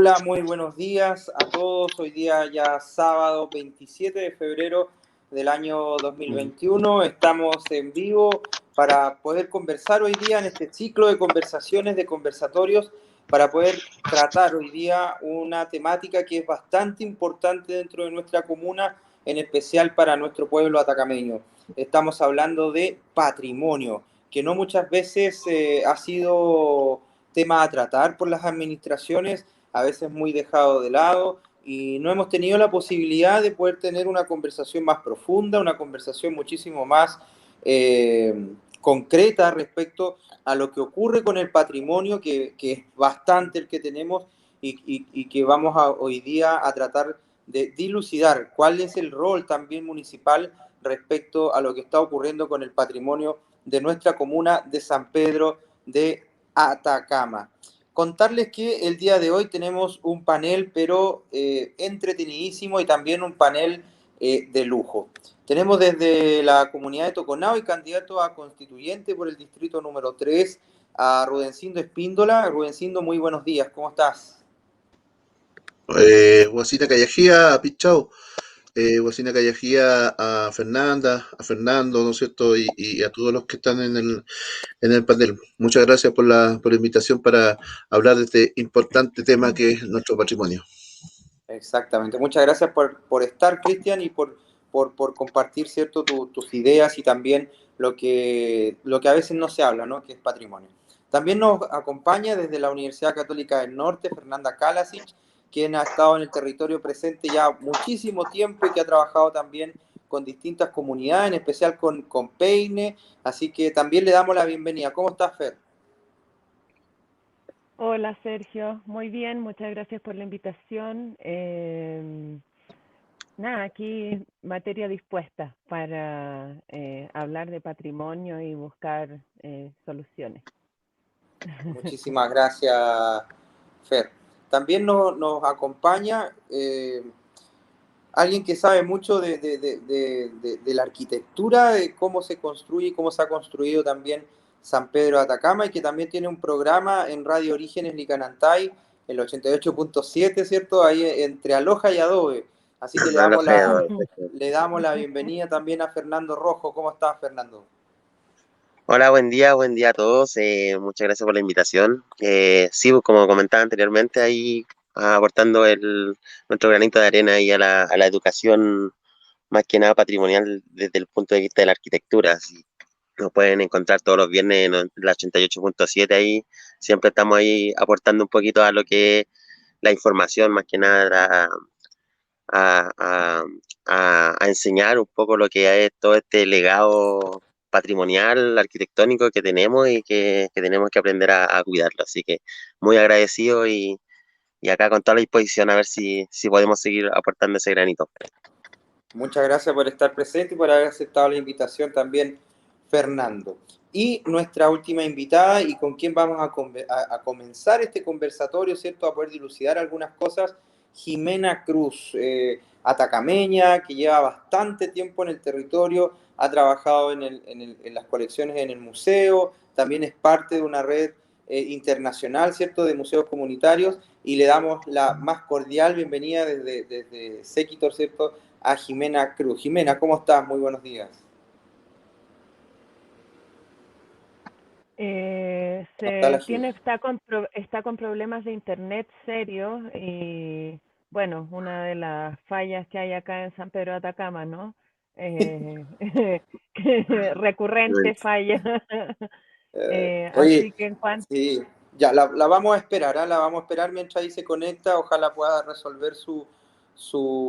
Hola, muy buenos días a todos. Hoy día ya sábado 27 de febrero del año 2021. Estamos en vivo para poder conversar hoy día en este ciclo de conversaciones, de conversatorios, para poder tratar hoy día una temática que es bastante importante dentro de nuestra comuna, en especial para nuestro pueblo atacameño. Estamos hablando de patrimonio, que no muchas veces ha sido tema a tratar por las administraciones, a veces muy dejado de lado, y no hemos tenido la posibilidad de poder tener una conversación más profunda, una conversación muchísimo más concreta respecto a lo que ocurre con el patrimonio, que es bastante el que tenemos y que vamos hoy día a tratar de dilucidar cuál es el rol también municipal respecto a lo que está ocurriendo con el patrimonio de nuestra comuna de San Pedro de Atacama. Contarles que el día de hoy tenemos un panel, pero entretenidísimo, y también un panel de lujo. Tenemos desde la comunidad de Toconao y candidato a constituyente por el distrito número 3, a Rudencindo Espíndola. Rudencindo, muy buenos días, ¿cómo estás? Guasina Callejía, a Pichau, Guasina Callejía, a Fernanda, a Fernando, ¿no es cierto? Y a todos los que están en el panel. Muchas gracias por la invitación para hablar de este importante tema que es nuestro patrimonio. Exactamente. Muchas gracias por estar, Cristian, y por compartir, ¿cierto?, tus ideas y también lo que a veces no se habla, ¿no?, que es patrimonio. También nos acompaña desde la Universidad Católica del Norte Fernanda Kalasic, quien ha estado en el territorio presente ya muchísimo tiempo y que ha trabajado también con distintas comunidades, en especial con Peine. Así que también le damos la bienvenida. ¿Cómo estás, Fer? Hola Sergio, muy bien, muchas gracias por la invitación. Nada, aquí materia dispuesta para hablar de patrimonio y buscar soluciones. Muchísimas gracias, Fer. También nos acompaña alguien que sabe mucho de la arquitectura, de cómo se construye y cómo se ha construido también San Pedro de Atacama, y que también tiene un programa en Radio Orígenes Licanantay, el 88.7, ¿cierto? Ahí entre Aloja y Adobe. Así que le damos la bienvenida también a Fernando Rojo. ¿Cómo estás, Fernando? Hola, buen día a todos. Muchas gracias por la invitación. Sí, pues, como comentaba anteriormente, ahí aportando nuestro granito de arena ahí a la educación, más que nada patrimonial desde el punto de vista de la arquitectura. Así, nos pueden encontrar todos los viernes en la 88.7 ahí. Siempre estamos ahí aportando un poquito a lo que es la información, más que nada a, a- a enseñar un poco lo que es todo este legado patrimonial, arquitectónico que tenemos y que tenemos que aprender a cuidarlo. Así que muy agradecido y acá con toda la disposición a ver si podemos seguir aportando ese granito. Muchas gracias por estar presente y por haber aceptado la invitación también, Fernando. Y nuestra última invitada, y con quien vamos a comenzar este conversatorio, ¿cierto?, a poder dilucidar algunas cosas, Jimena Cruz, atacameña, que lleva bastante tiempo en el territorio, ha trabajado en las colecciones en el museo, también es parte de una red internacional, ¿cierto?, de museos comunitarios, y le damos la más cordial bienvenida desde Séquitor, ¿cierto?, a Jimena Cruz. Jimena, ¿cómo estás? Muy buenos días. Está con problemas de internet serios y bueno, una de las fallas que hay acá en San Pedro de Atacama, ¿no? Eh, recurrente falla. Oye, Así que en cuanto... sí, ya, la vamos a esperar, ¿eh? La vamos a esperar mientras ahí se conecta. Ojalá pueda resolver su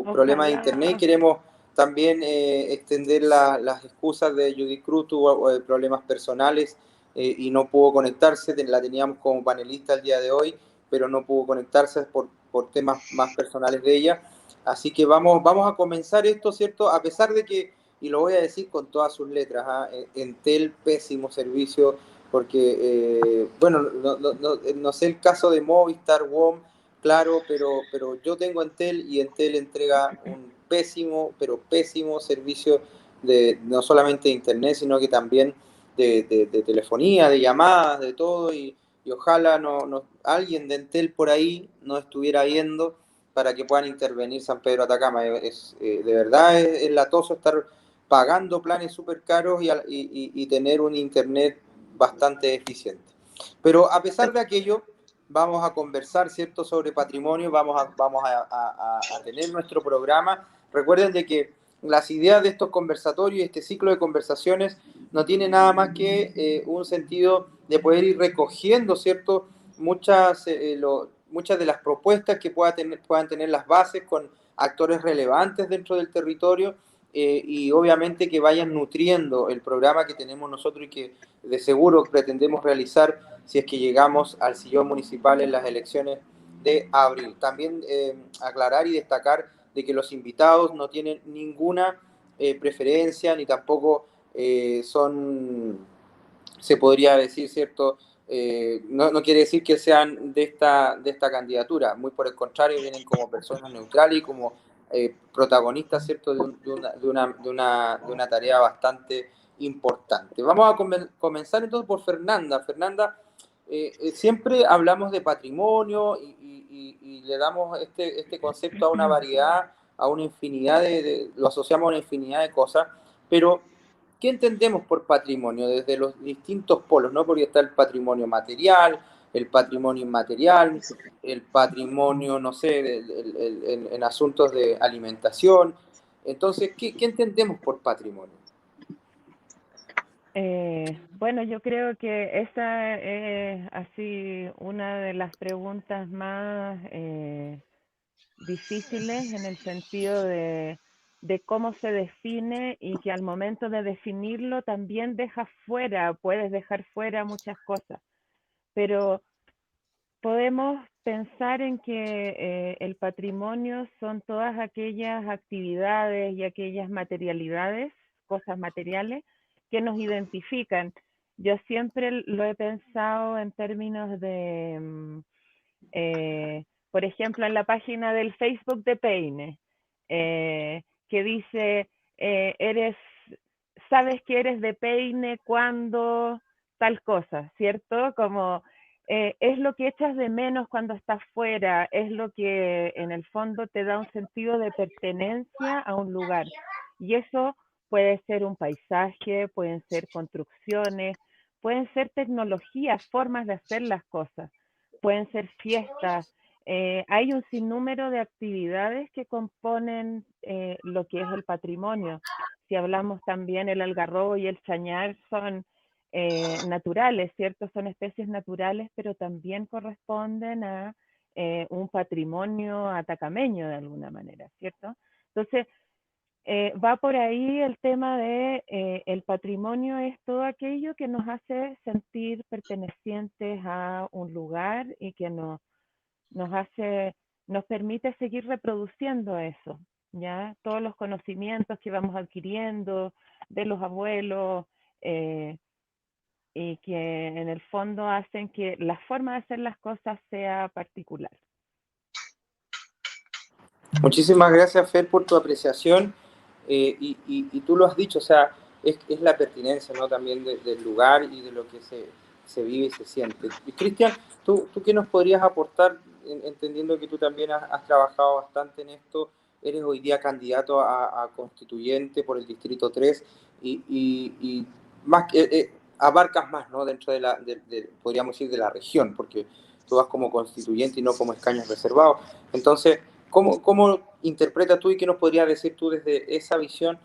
problema de internet. Y Ojalá. queremos también extender las excusas de Judy Cruz. Tuvo problemas personales y no pudo conectarse. La teníamos como panelista el día de hoy, pero no pudo conectarse por temas más personales de ella. Así que vamos a comenzar esto, ¿cierto? A pesar de que, y lo voy a decir con todas sus letras, Entel, pésimo servicio, porque, bueno, no sé el caso de Movistar, WOM, claro, pero yo tengo Entel y Entel entrega un pésimo, pero pésimo servicio no solamente de internet, sino que también de telefonía, de llamadas, de todo, y y ojalá alguien de Entel por ahí nos estuviera viendo para que puedan intervenir San Pedro Atacama. De verdad es latoso estar pagando planes súper caros y tener un internet bastante eficiente. Pero a pesar de aquello, vamos a conversar, ¿cierto?, sobre patrimonio, vamos a tener nuestro programa. Recuerden de que las ideas de estos conversatorios y este ciclo de conversaciones no tiene nada más que un sentido de poder ir recogiendo, ¿cierto?, muchas de las propuestas que puedan tener las bases con actores relevantes dentro del territorio, y obviamente que vayan nutriendo el programa que tenemos nosotros y que de seguro pretendemos realizar si es que llegamos al sillón municipal en las elecciones de abril. También aclarar y destacar de que los invitados no tienen ninguna preferencia ni tampoco se podría decir, ¿cierto? No quiere decir que sean de esta candidatura, muy por el contrario, vienen como personas neutrales y como protagonistas, ¿cierto?, de una tarea bastante importante. Vamos a comenzar entonces por Fernanda. Fernanda, siempre hablamos de patrimonio y le damos este concepto a una variedad, a una infinidad lo asociamos a una infinidad de cosas, pero ¿qué entendemos por patrimonio desde los distintos polos, ¿no? Porque está el patrimonio material, el patrimonio inmaterial, el patrimonio, no sé, en asuntos de alimentación. Entonces, ¿qué entendemos por patrimonio? Bueno, yo creo que esa es así una de las preguntas más difíciles en el sentido de cómo se define y que al momento de definirlo también puedes dejar fuera muchas cosas, pero podemos pensar en que el patrimonio son todas aquellas actividades y aquellas materialidades, cosas materiales, que nos identifican. Yo siempre lo he pensado en términos de, por ejemplo, en la página del Facebook de Peine, que dice, sabes que eres de Peine cuando tal cosa, ¿cierto? Como es lo que echas de menos cuando estás fuera, es lo que en el fondo te da un sentido de pertenencia a un lugar. Y eso puede ser un paisaje, pueden ser construcciones, pueden ser tecnologías, formas de hacer las cosas, pueden ser fiestas. Hay un sinnúmero de actividades que componen lo que es el patrimonio. Si hablamos también el algarrobo y el chañar son naturales, ¿cierto? Son especies naturales, pero también corresponden a un patrimonio atacameño de alguna manera, ¿cierto? Entonces, va por ahí el tema de el patrimonio es todo aquello que nos hace sentir pertenecientes a un lugar y que nos hace, nos permite seguir reproduciendo eso, ¿ya? Todos los conocimientos que vamos adquiriendo de los abuelos, y que en el fondo hacen que la forma de hacer las cosas sea particular. Muchísimas gracias, Fer, por tu apreciación. Y tú lo has dicho, o sea, es la pertinencia, ¿no?, también del lugar y de lo que se vive y se siente. Y Cristian, ¿tú qué nos podrías aportar, entendiendo que tú también has trabajado bastante en esto? Eres hoy día candidato a constituyente por el Distrito 3 y más abarcas más, ¿no?, dentro podríamos decir, de la región, porque tú vas como constituyente y no como escaños reservados. Entonces, ¿cómo interpretas tú y qué nos podrías decir tú desde esa visión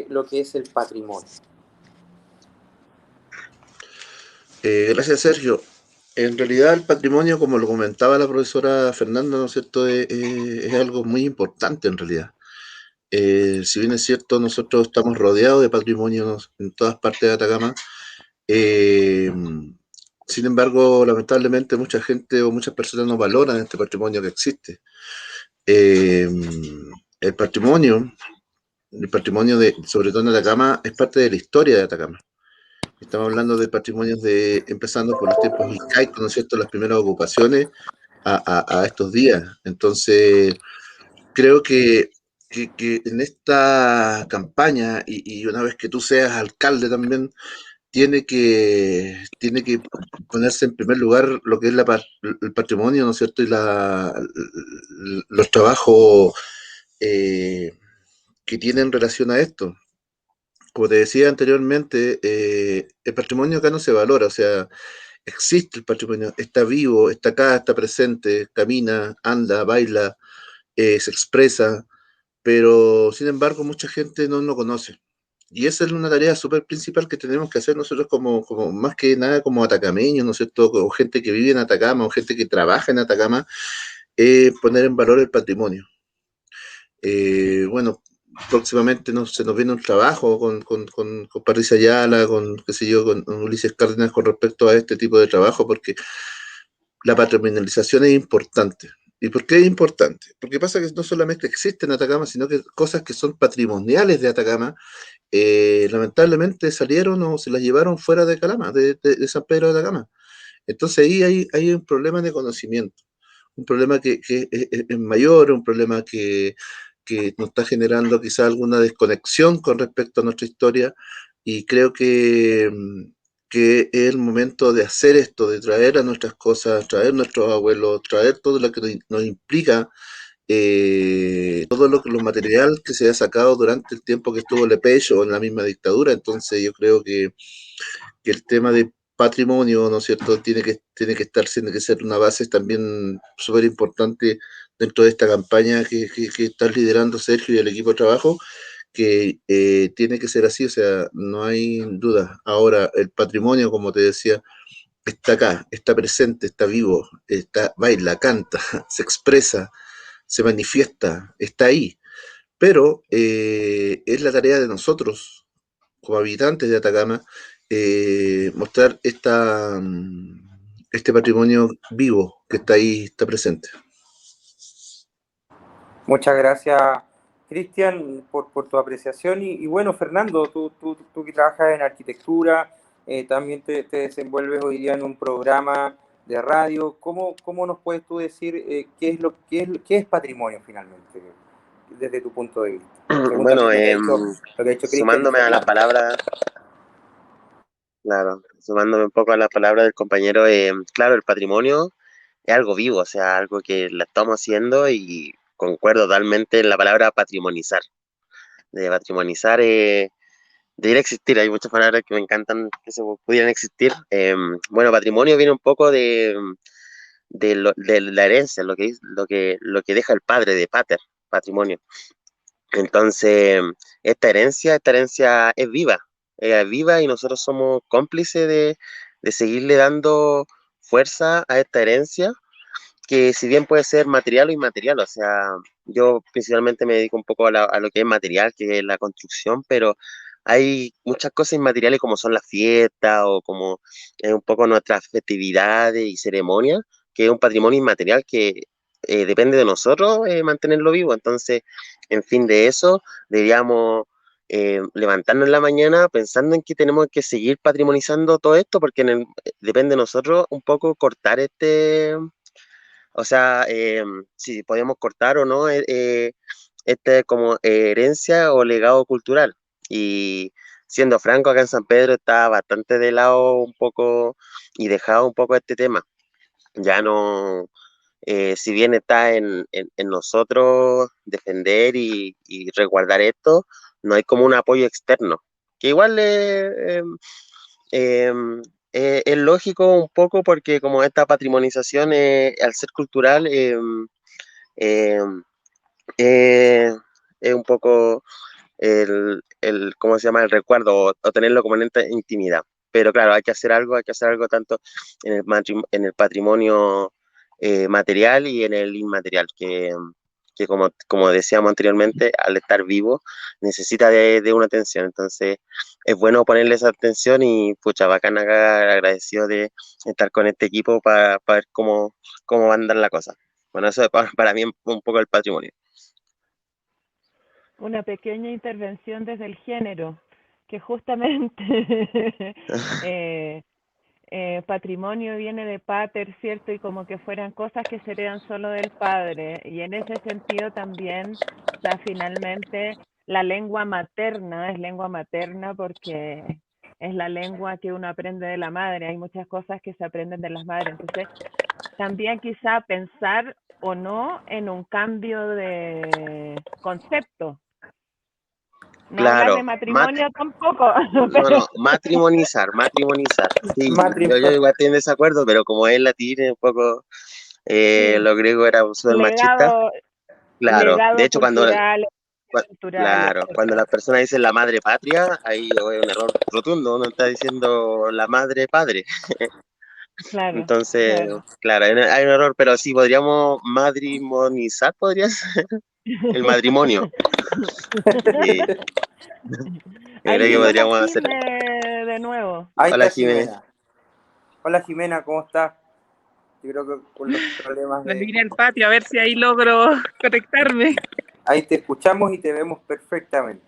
lo que es el patrimonio? Gracias, Sergio. En realidad el patrimonio, como lo comentaba la profesora Fernanda, ¿no es cierto?, es algo muy importante en realidad. Si bien es cierto, nosotros estamos rodeados de patrimonio en todas partes de Atacama. Sin embargo, lamentablemente mucha gente o muchas personas no valoran este patrimonio que existe. Eh, el patrimonio, sobre todo en Atacama, es parte de la historia de Atacama. Estamos hablando de patrimonios empezando por los tiempos incaicos, ¿no es cierto?, las primeras ocupaciones a estos días. Entonces, creo que en esta campaña, y una vez que tú seas alcalde también, tiene que ponerse en primer lugar lo que es el patrimonio, ¿no es cierto? Y los trabajos eh, que tienen relación a esto. Como te decía anteriormente, el patrimonio acá no se valora, o sea, existe el patrimonio, está vivo, está acá, está presente, camina, anda, baila, se expresa, pero sin embargo mucha gente no lo conoce. Y esa es una tarea súper principal que tenemos que hacer nosotros como más que nada como atacameños, ¿no es cierto? O gente que vive en Atacama, o gente que trabaja en Atacama, poner en valor el patrimonio. Bueno, próximamente se nos viene un trabajo con Patricia Ayala, con, qué sé yo, con Ulises Cárdenas con respecto a este tipo de trabajo, porque la patrimonialización es importante. ¿Y por qué es importante? Porque pasa que no solamente existen en Atacama, sino que cosas que son patrimoniales de Atacama, lamentablemente salieron o se las llevaron fuera de Calama, de San Pedro de Atacama. Entonces ahí hay un problema de conocimiento, un problema que es mayor, un problema que nos está generando quizá alguna desconexión con respecto a nuestra historia y creo que es el momento de hacer esto, de traer a nuestras cosas, traer nuestros abuelos, traer todo lo que nos implica todo lo material que se ha sacado durante el tiempo que estuvo Lepecho en la misma dictadura. Entonces yo creo que el tema de patrimonio, ¿no es cierto?, tiene que ser una base también súper importante dentro de esta campaña que está liderando Sergio y el equipo de trabajo, que tiene que ser así, o sea, no hay duda. Ahora, el patrimonio, como te decía, está acá, está presente, está vivo, está, baila, canta, se expresa, se manifiesta, está ahí. Pero es la tarea de nosotros, como habitantes de Atacama, mostrar este patrimonio vivo que está ahí, está presente. Muchas gracias, Cristian, por tu apreciación. Y bueno, Fernando, tú que trabajas en arquitectura, también te desenvuelves hoy día en un programa de radio. ¿Cómo nos puedes tú decir qué es patrimonio finalmente, desde tu punto de vista? Según Bueno, también lo que ha dicho Cristian y sumándome a las Fernando. palabras, claro, sumándome un poco a las palabras del compañero, claro, el patrimonio es algo vivo, o sea, algo que la estamos haciendo y concuerdo totalmente en la palabra patrimonizar. De patrimonizar, debería existir, hay muchas palabras que me encantan que se pudieran existir. Bueno, patrimonio viene un poco de la herencia, lo que deja el padre, de pater, patrimonio. Entonces, esta herencia es viva y nosotros somos cómplices de seguirle dando fuerza a esta herencia, que si bien puede ser material o inmaterial, o sea, yo principalmente me dedico un poco a lo que es material, que es la construcción, pero hay muchas cosas inmateriales como son las fiestas o como un poco nuestras festividades y ceremonias, que es un patrimonio inmaterial que depende de nosotros mantenerlo vivo. Entonces, en fin de eso, deberíamos levantarnos en la mañana pensando en que tenemos que seguir patrimonizando todo esto, porque depende de nosotros un poco cortar o sea, si podemos cortar o no este como herencia o legado cultural. Y siendo franco, acá en San Pedro está bastante de lado un poco y dejado un poco este tema. Ya no, si bien está en nosotros defender y resguardar esto, no hay como un apoyo externo, que igual em, es lógico un poco porque como esta patrimonización, al ser cultural, em, eh, es un poco ¿cómo se llama? El recuerdo o tenerlo como en esta intimidad. Pero claro, hay que hacer algo tanto en el patrimonio material y en el inmaterial, que como decíamos anteriormente, al estar vivo necesita de una atención. Entonces es bueno ponerle esa atención y pucha, bacán acá, agradecido de estar con este equipo para ver cómo va a andar la cosa. Bueno, eso es para mí un poco el patrimonio. Una pequeña intervención desde el género, que justamente eh, patrimonio viene de pater, ¿cierto? Y como que fueran cosas que se heredan solo del padre. Y en ese sentido también, o sea, finalmente la lengua materna es lengua materna porque es la lengua que uno aprende de la madre, hay muchas cosas que se aprenden de las madres, entonces también quizá pensar o no en un cambio de concepto. No hablar de Claro, matrimonio tampoco, no, pero no, matrimonizar. Sí, Matri- yo igual estoy en desacuerdo, pero como es latín, un poco, sí, los griegos eran súper machistas. legado, Claro, de legado hecho, cuando, cultural, claro, cuando etcétera. las personas dicen la madre patria, ahí es un error rotundo, uno está diciendo la madre padre. Claro, Entonces, claro. claro, hay un error, pero sí podríamos matrimonizar, podría ser el matrimonio. Sí, creo Ahí que llegó la podríamos hacer. Jime de nuevo. Ahí Hola, está Jiménez. Jimena. Hola Jimena, ¿cómo estás? Yo creo que con los problemas Me de... vine al patio a ver si ahí logro conectarme. Ahí te escuchamos y te vemos perfectamente.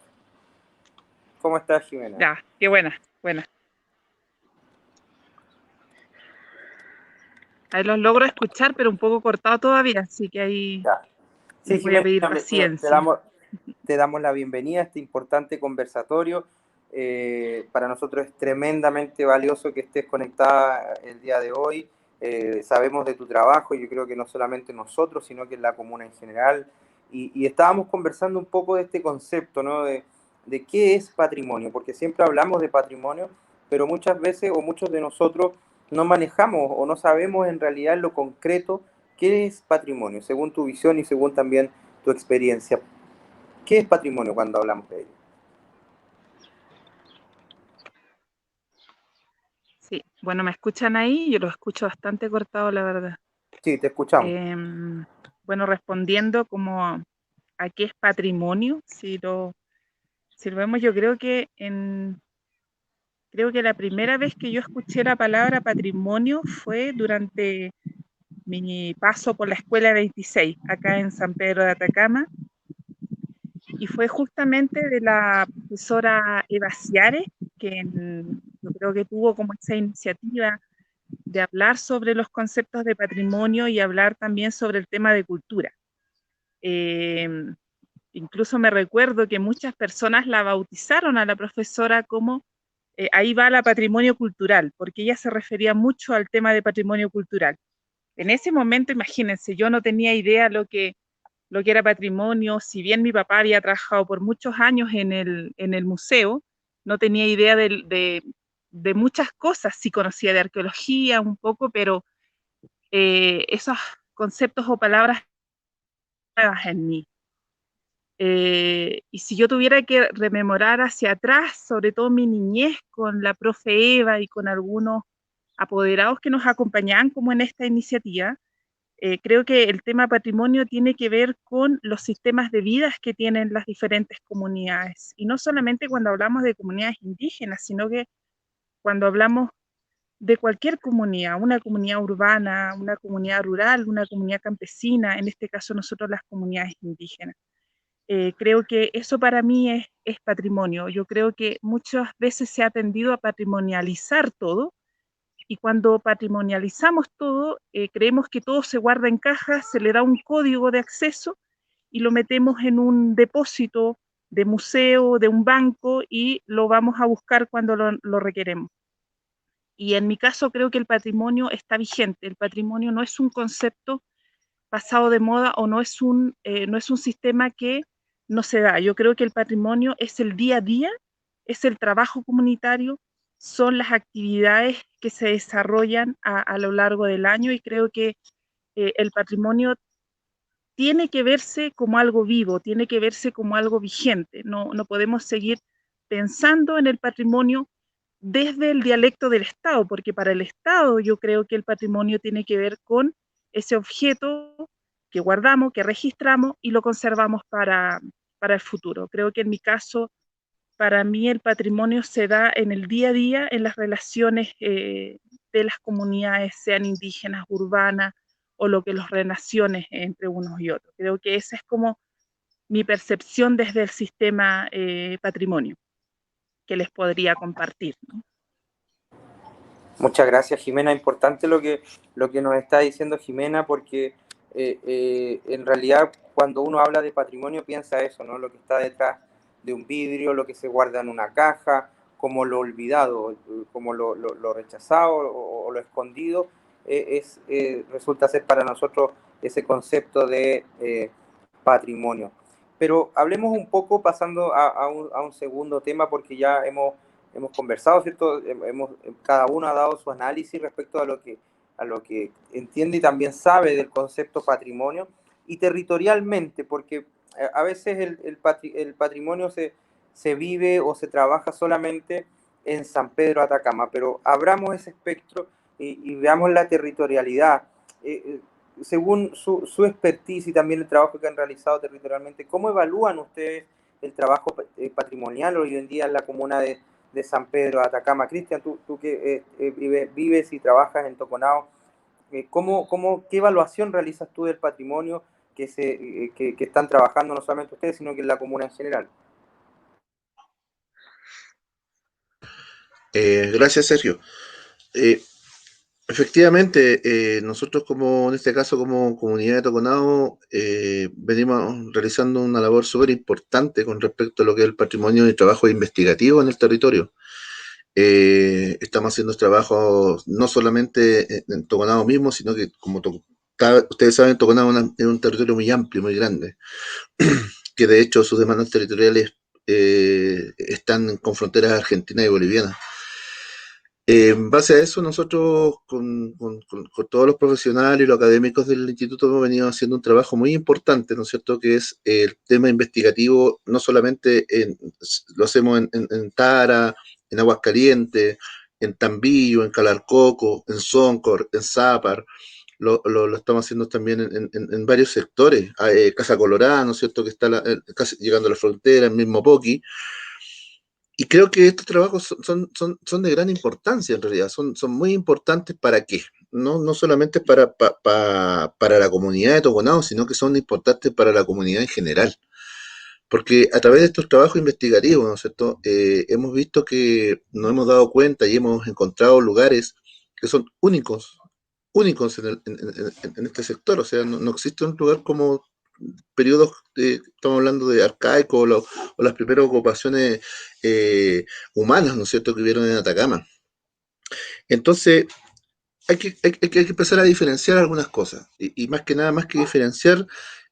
¿Cómo estás, Jimena? Ya, qué buena, buena. Ahí los logro escuchar, pero un poco cortado todavía, así que ahí Ya. Sí, les voy a Jimena, pedir mira, paciencia. te damos la bienvenida a este importante conversatorio. Para nosotros es tremendamente valioso que estés conectada el día de hoy. Sabemos de tu trabajo, yo creo que no solamente nosotros, sino que en la comuna en general. Y estábamos conversando un poco de este concepto, ¿no? De qué es patrimonio, porque siempre hablamos de patrimonio, pero muchas veces o muchos de nosotros no manejamos o no sabemos en realidad en lo concreto qué es patrimonio, según tu visión y según también tu experiencia. ¿Qué es patrimonio cuando hablamos de ello? Sí, bueno, ¿me escuchan ahí? Yo lo escucho bastante cortado, la verdad. Sí, te escuchamos. Bueno, respondiendo como a qué es patrimonio, si lo vemos, yo creo que la primera vez que yo escuché la palabra patrimonio fue durante mi paso por la Escuela 26, acá en San Pedro de Atacama, y fue justamente de la profesora Eva Ciares, yo creo que tuvo como esa iniciativa de hablar sobre los conceptos de patrimonio y hablar también sobre el tema de cultura. Eh, Incluso me recuerdo que muchas personas la bautizaron a la profesora como ahí va la patrimonio cultural, porque ella se refería mucho al tema de patrimonio cultural. En ese momento, imagínense, yo no tenía idea lo que era patrimonio, si bien mi papá había trabajado por muchos años en el museo, no tenía idea de muchas cosas, sí conocía de arqueología un poco, pero esos conceptos o palabras nuevas en mí. Y si yo tuviera que rememorar hacia atrás, sobre todo mi niñez con la profe Eva y con algunos apoderados que nos acompañaban como en esta iniciativa, creo que el tema patrimonio tiene que ver con los sistemas de vidas que tienen las diferentes comunidades. Y no solamente cuando hablamos de comunidades indígenas, sino que cuando hablamos de cualquier comunidad, una comunidad urbana, una comunidad rural, una comunidad campesina, en este caso nosotros las comunidades indígenas. Creo que eso para mí es patrimonio. Yo creo que muchas veces se ha tendido a patrimonializar todo y cuando patrimonializamos todo, creemos que todo se guarda en cajas, se le da un código de acceso y lo metemos en un depósito de museo, de un banco y lo vamos a buscar cuando lo requeremos. Y en mi caso creo que el patrimonio está vigente. El patrimonio no es un concepto pasado de moda o no es un sistema que no se da. Yo creo que el patrimonio es el día a día, es el trabajo comunitario, son las actividades que se desarrollan a lo largo del año y creo que el patrimonio tiene que verse como algo vivo, tiene que verse como algo vigente. No podemos seguir pensando en el patrimonio desde el dialecto del Estado, porque para el Estado yo creo que el patrimonio tiene que ver con ese objeto que guardamos, que registramos y lo conservamos para el futuro. Creo que en mi caso, para mí el patrimonio se da en el día a día, en las relaciones de las comunidades, sean indígenas, urbanas, o lo que los relaciones entre unos y otros. Creo que esa es como mi percepción desde el sistema patrimonio que les podría compartir, ¿no? Muchas gracias, Jimena. Importante lo que nos está diciendo Jimena, porque en realidad cuando uno habla de patrimonio piensa eso, ¿no? Lo que está detrás de un vidrio, lo que se guarda en una caja, como lo olvidado, como lo rechazado o lo escondido, resulta ser para nosotros ese concepto de patrimonio. Pero hablemos un poco, pasando a un segundo tema, porque ya hemos conversado, ¿cierto? Cada uno ha dado su análisis respecto a lo que entiende y también sabe del concepto patrimonio, y territorialmente, porque a veces el patrimonio se vive o se trabaja solamente en San Pedro Atacama, pero abramos ese espectro y veamos la territorialidad. Según su expertise y también el trabajo que han realizado territorialmente, ¿cómo evalúan ustedes el trabajo patrimonial hoy en día en la comuna de San Pedro de Atacama? Cristian, tú que vives y trabajas en Toconao, ¿qué evaluación realizas tú del patrimonio que están trabajando no solamente ustedes, sino que en la comuna en general? Gracias, Sergio. Efectivamente, nosotros como, en este caso, como comunidad de Toconao, venimos realizando una labor súper importante con respecto a lo que es el patrimonio y trabajo investigativo en el territorio. Estamos haciendo trabajos no solamente en Toconao mismo, sino que, como ustedes saben, Toconao es un territorio muy amplio, muy grande, que de hecho sus demandas territoriales están con fronteras argentinas y bolivianas. En base a eso, nosotros con todos los profesionales y los académicos del instituto hemos venido haciendo un trabajo muy importante, ¿no es cierto?, que es el tema investigativo. No solamente lo hacemos en Tara, en Aguascalientes, en Tambillo, en Calarcoco, en Soncor, en Zápar, lo estamos haciendo también en varios sectores. Casa Colorada, ¿no es cierto?, que está casi llegando a la frontera, el mismo Poqui. Y creo que estos trabajos son de gran importancia en realidad, son muy importantes. ¿Para qué? No solamente para la comunidad de Toconao, sino que son importantes para la comunidad en general. Porque a través de estos trabajos investigativos, ¿no es cierto?, hemos visto que nos hemos dado cuenta y hemos encontrado lugares que son únicos en este sector. O sea, no existe un lugar como periodos, estamos hablando de arcaicos o las primeras ocupaciones humanas, ¿no es cierto?, que hubieron en Atacama. Entonces, hay que empezar a diferenciar algunas cosas, y más que nada, más que diferenciar,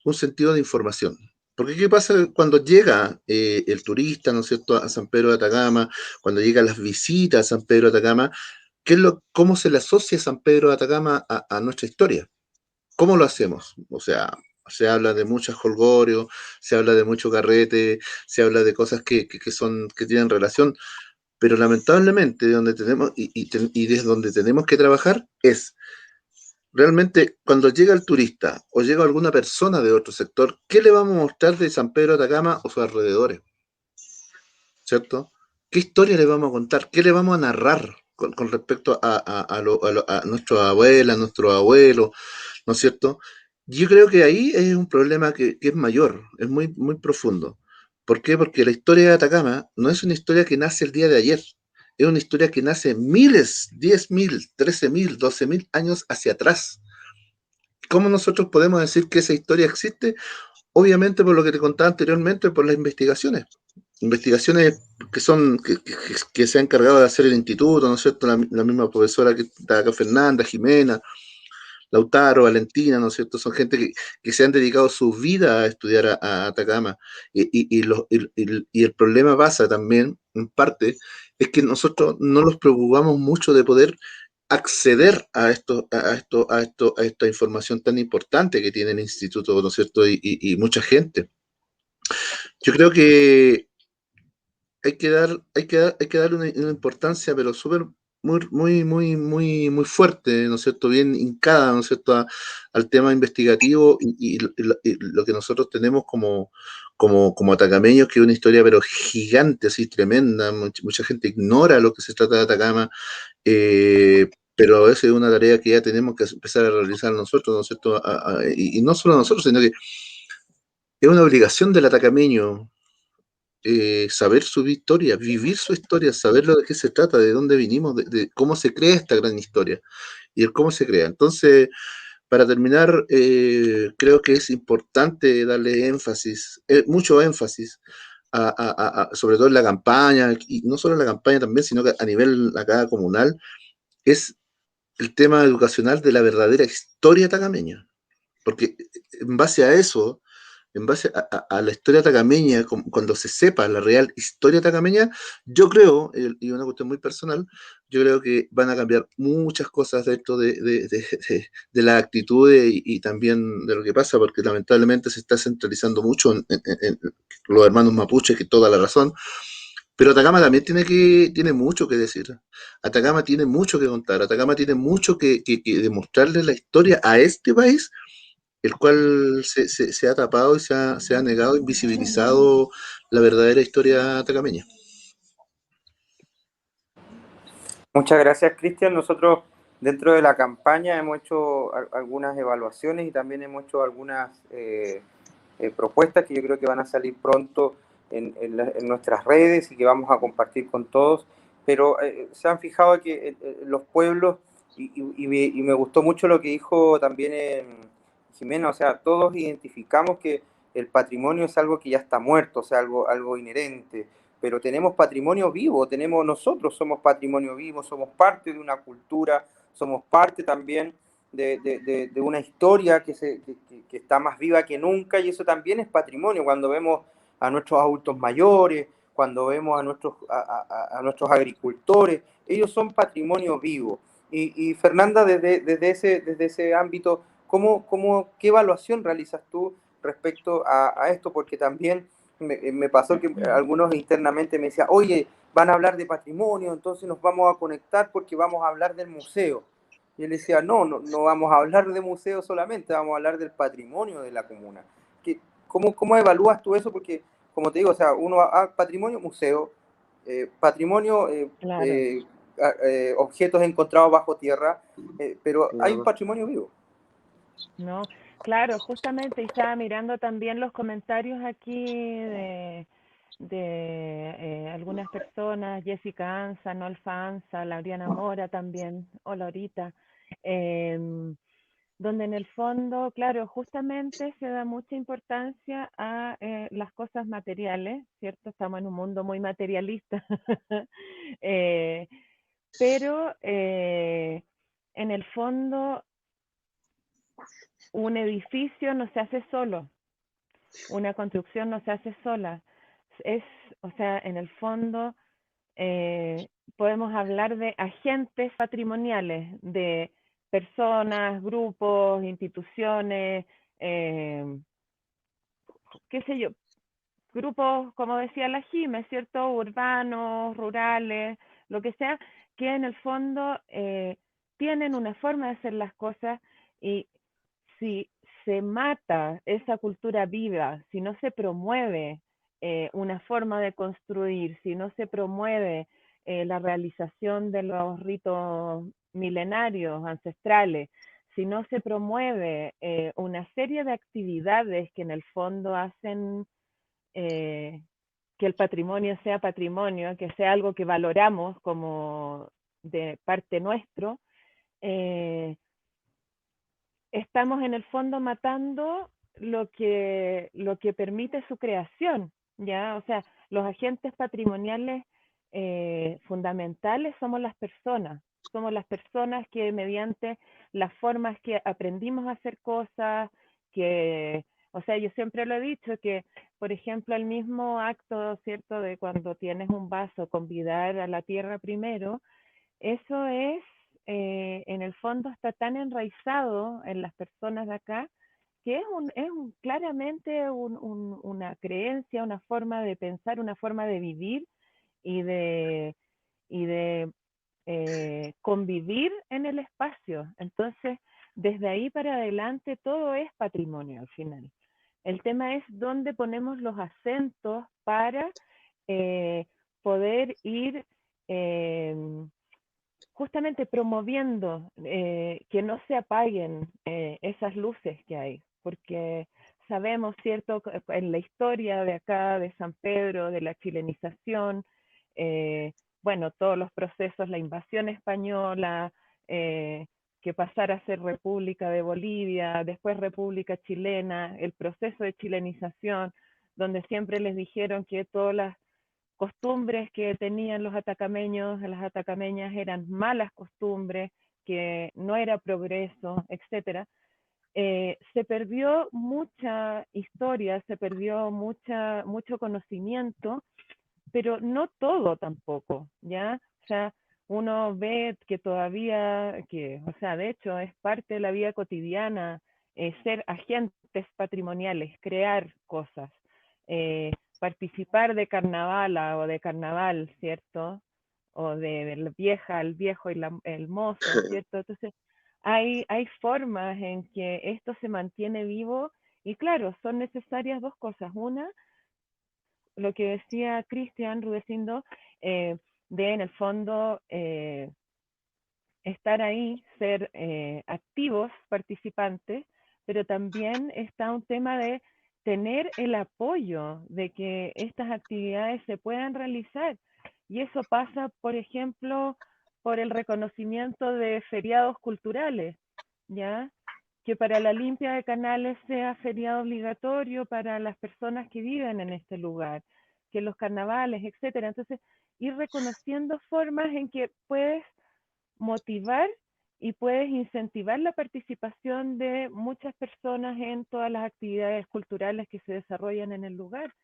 un sentido de información. Porque ¿qué pasa cuando llega el turista, ¿no es cierto?, a San Pedro de Atacama, cuando llegan las visitas a San Pedro de Atacama? ¿Cómo se le asocia San Pedro de Atacama a nuestra historia? ¿Cómo lo hacemos? O sea, se habla de muchos jolgorios, se habla de mucho carrete, se habla de cosas que tienen relación, pero lamentablemente de donde tenemos y desde donde tenemos que trabajar es realmente cuando llega el turista o llega alguna persona de otro sector, ¿qué le vamos a mostrar de San Pedro de Atacama o sus alrededores? ¿Cierto? ¿Qué historia le vamos a contar? ¿Qué le vamos a narrar con respecto a nuestros abuelas, a nuestros abuelos? ¿No es cierto? Yo creo que ahí es un problema que es mayor, es muy, muy profundo. ¿Por qué? Porque la historia de Atacama no es una historia que nace el día de ayer, es una historia que nace miles, 10.000, 13.000, 12.000 años hacia atrás. ¿Cómo nosotros podemos decir que esa historia existe? Obviamente por lo que te contaba anteriormente, por las investigaciones. Investigaciones que se ha encargado de hacer el instituto, ¿no es cierto? La misma profesora que está acá, Fernanda, Jimena, Lautaro, Valentina, ¿no es cierto? Son gente que se han dedicado su vida a estudiar a Atacama. Y el problema pasa también, en parte, es que nosotros no nos preocupamos mucho de poder acceder a esta información tan importante que tiene el instituto, ¿no es cierto? Y mucha gente. Yo creo que hay que darle una importancia, pero súper muy fuerte, ¿no es cierto? Bien hincada, ¿no es cierto?, al tema investigativo y lo que nosotros tenemos como atacameños, que es una historia pero gigante, así tremenda. Mucha gente ignora lo que se trata de Atacama, pero esa es una tarea que ya tenemos que empezar a realizar nosotros, ¿no es cierto? Y no solo nosotros, sino que es una obligación del atacameño saber su historia, vivir su historia, saber de qué se trata, de dónde vinimos, de cómo se crea esta gran historia y el cómo se crea. Entonces, para terminar, creo que es importante darle énfasis, mucho énfasis sobre todo en la campaña, y no solo en la campaña también, sino que a nivel acá comunal, es el tema educacional de la verdadera historia atacameña. Porque en base a eso, en base a la historia atacameña, cuando se sepa la real historia atacameña, yo creo, y una cuestión muy personal, yo creo que van a cambiar muchas cosas dentro de las actitudes y también de lo que pasa, porque lamentablemente se está centralizando mucho en los hermanos mapuches, que toda la razón, pero Atacama también tiene mucho que decir. Atacama tiene mucho que contar. Atacama tiene mucho que demostrarle la historia a este país, el cual se ha tapado y se ha negado, invisibilizado la verdadera historia atacameña. Muchas gracias, Cristian. Nosotros dentro de la campaña hemos hecho algunas evaluaciones y también hemos hecho algunas propuestas que yo creo que van a salir pronto en nuestras redes y que vamos a compartir con todos. Pero se han fijado que los pueblos, y me gustó mucho lo que dijo también Jimena, o sea, todos identificamos que el patrimonio es algo que ya está muerto, o sea, algo inherente, pero tenemos patrimonio vivo, nosotros somos patrimonio vivo, somos parte de una cultura, somos parte también de una historia que está más viva que nunca, y eso también es patrimonio. Cuando vemos a nuestros adultos mayores, cuando vemos a nuestros agricultores, ellos son patrimonio vivo. Y Fernanda, desde ese ámbito, ¿qué evaluación realizas tú respecto a esto? Porque también me pasó que algunos internamente me decían, oye, van a hablar de patrimonio, entonces nos vamos a conectar porque vamos a hablar del museo. Y él decía, no vamos a hablar de museo solamente, vamos a hablar del patrimonio de la comuna. ¿Cómo evalúas tú eso? Porque, como te digo, o sea, patrimonio, museo, patrimonio, Claro. objetos encontrados bajo tierra, pero hay un No, patrimonio vivo. No, claro, justamente estaba mirando también los comentarios aquí de algunas personas, Jessica Anza, Nolfa Anza, Lauriana Mora también, hola ahorita, donde en el fondo, claro, justamente se da mucha importancia a las cosas materiales, ¿cierto? Estamos en un mundo muy materialista, pero en el fondo un edificio no se hace solo, una construcción no se hace sola. O sea, en el fondo podemos hablar de agentes patrimoniales, de personas, grupos, instituciones, qué sé yo, grupos, como decía la Jime, ¿cierto? Urbanos, rurales, lo que sea, que en el fondo tienen una forma de hacer las cosas y si se mata esa cultura viva, si no se promueve una forma de construir, si no se promueve la realización de los ritos milenarios, ancestrales, si no se promueve una serie de actividades que en el fondo hacen que el patrimonio sea patrimonio, que sea algo que valoramos como de parte nuestro, estamos en el fondo matando lo que permite su creación, ¿ya? O sea, los agentes patrimoniales fundamentales somos las personas que mediante las formas que aprendimos a hacer cosas, o sea, yo siempre lo he dicho que, por ejemplo, el mismo acto, ¿cierto?, de cuando tienes un vaso, convidar a la tierra primero, eso es, en el fondo está tan enraizado en las personas de acá que claramente una creencia, una forma de pensar, una forma de vivir y de convivir en el espacio. Entonces, desde ahí para adelante todo es patrimonio al final. El tema es dónde ponemos los acentos para poder ir justamente promoviendo que no se apaguen esas luces que hay, porque sabemos, ¿cierto?, en la historia de acá, de San Pedro, de la chilenización, bueno, todos los procesos, la invasión española, que pasara a ser República de Bolivia, después República Chilena, el proceso de chilenización, donde siempre les dijeron que todas las costumbres que tenían los atacameños, las atacameñas eran malas costumbres, que no era progreso, etcétera. Se perdió mucha historia, se perdió mucho conocimiento, pero no todo tampoco, ¿ya? O sea, uno ve que todavía, o sea, de hecho es parte de la vida cotidiana, ser agentes patrimoniales, crear cosas, participar de carnavala o de carnaval, ¿cierto? O de la vieja, el viejo y el mozo, ¿cierto? Entonces, hay formas en que esto se mantiene vivo y claro, son necesarias dos cosas. Una, lo que decía Cristian Rudecindo, de en el fondo estar ahí, ser activos participantes, pero también está un tema de tener el apoyo de que estas actividades se puedan realizar. Y eso pasa, por ejemplo, por el reconocimiento de feriados culturales, ¿ya? Que para la limpia de canales sea feriado obligatorio para las personas que viven en este lugar, que los carnavales, etcétera. Entonces, ir reconociendo formas en que puedes motivar y puedes incentivar la participación de muchas personas en todas las actividades culturales que se desarrollan en el lugar.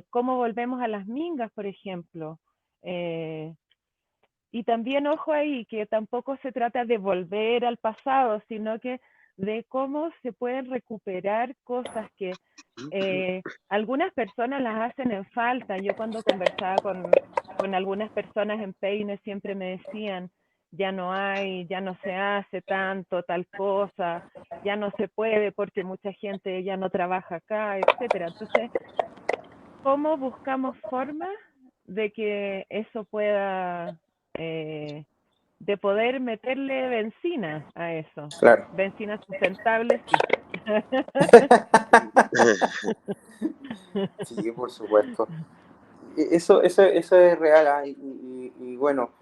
¿Cómo volvemos a las mingas, por ejemplo? Y también, ojo ahí, que tampoco se trata de volver al pasado, sino que de cómo se pueden recuperar cosas que algunas personas las hacen en falta. Yo cuando conversaba con algunas personas en Peine siempre me decían, ya no hay, ya no se hace tanto tal cosa, ya no se puede porque mucha gente ya no trabaja acá, etcétera. Entonces, ¿cómo buscamos formas de que eso pueda, de poder meterle benzina a eso? Claro. Benzina sustentable, sí. Sí, por supuesto. Eso es real, ¿ah? Y bueno,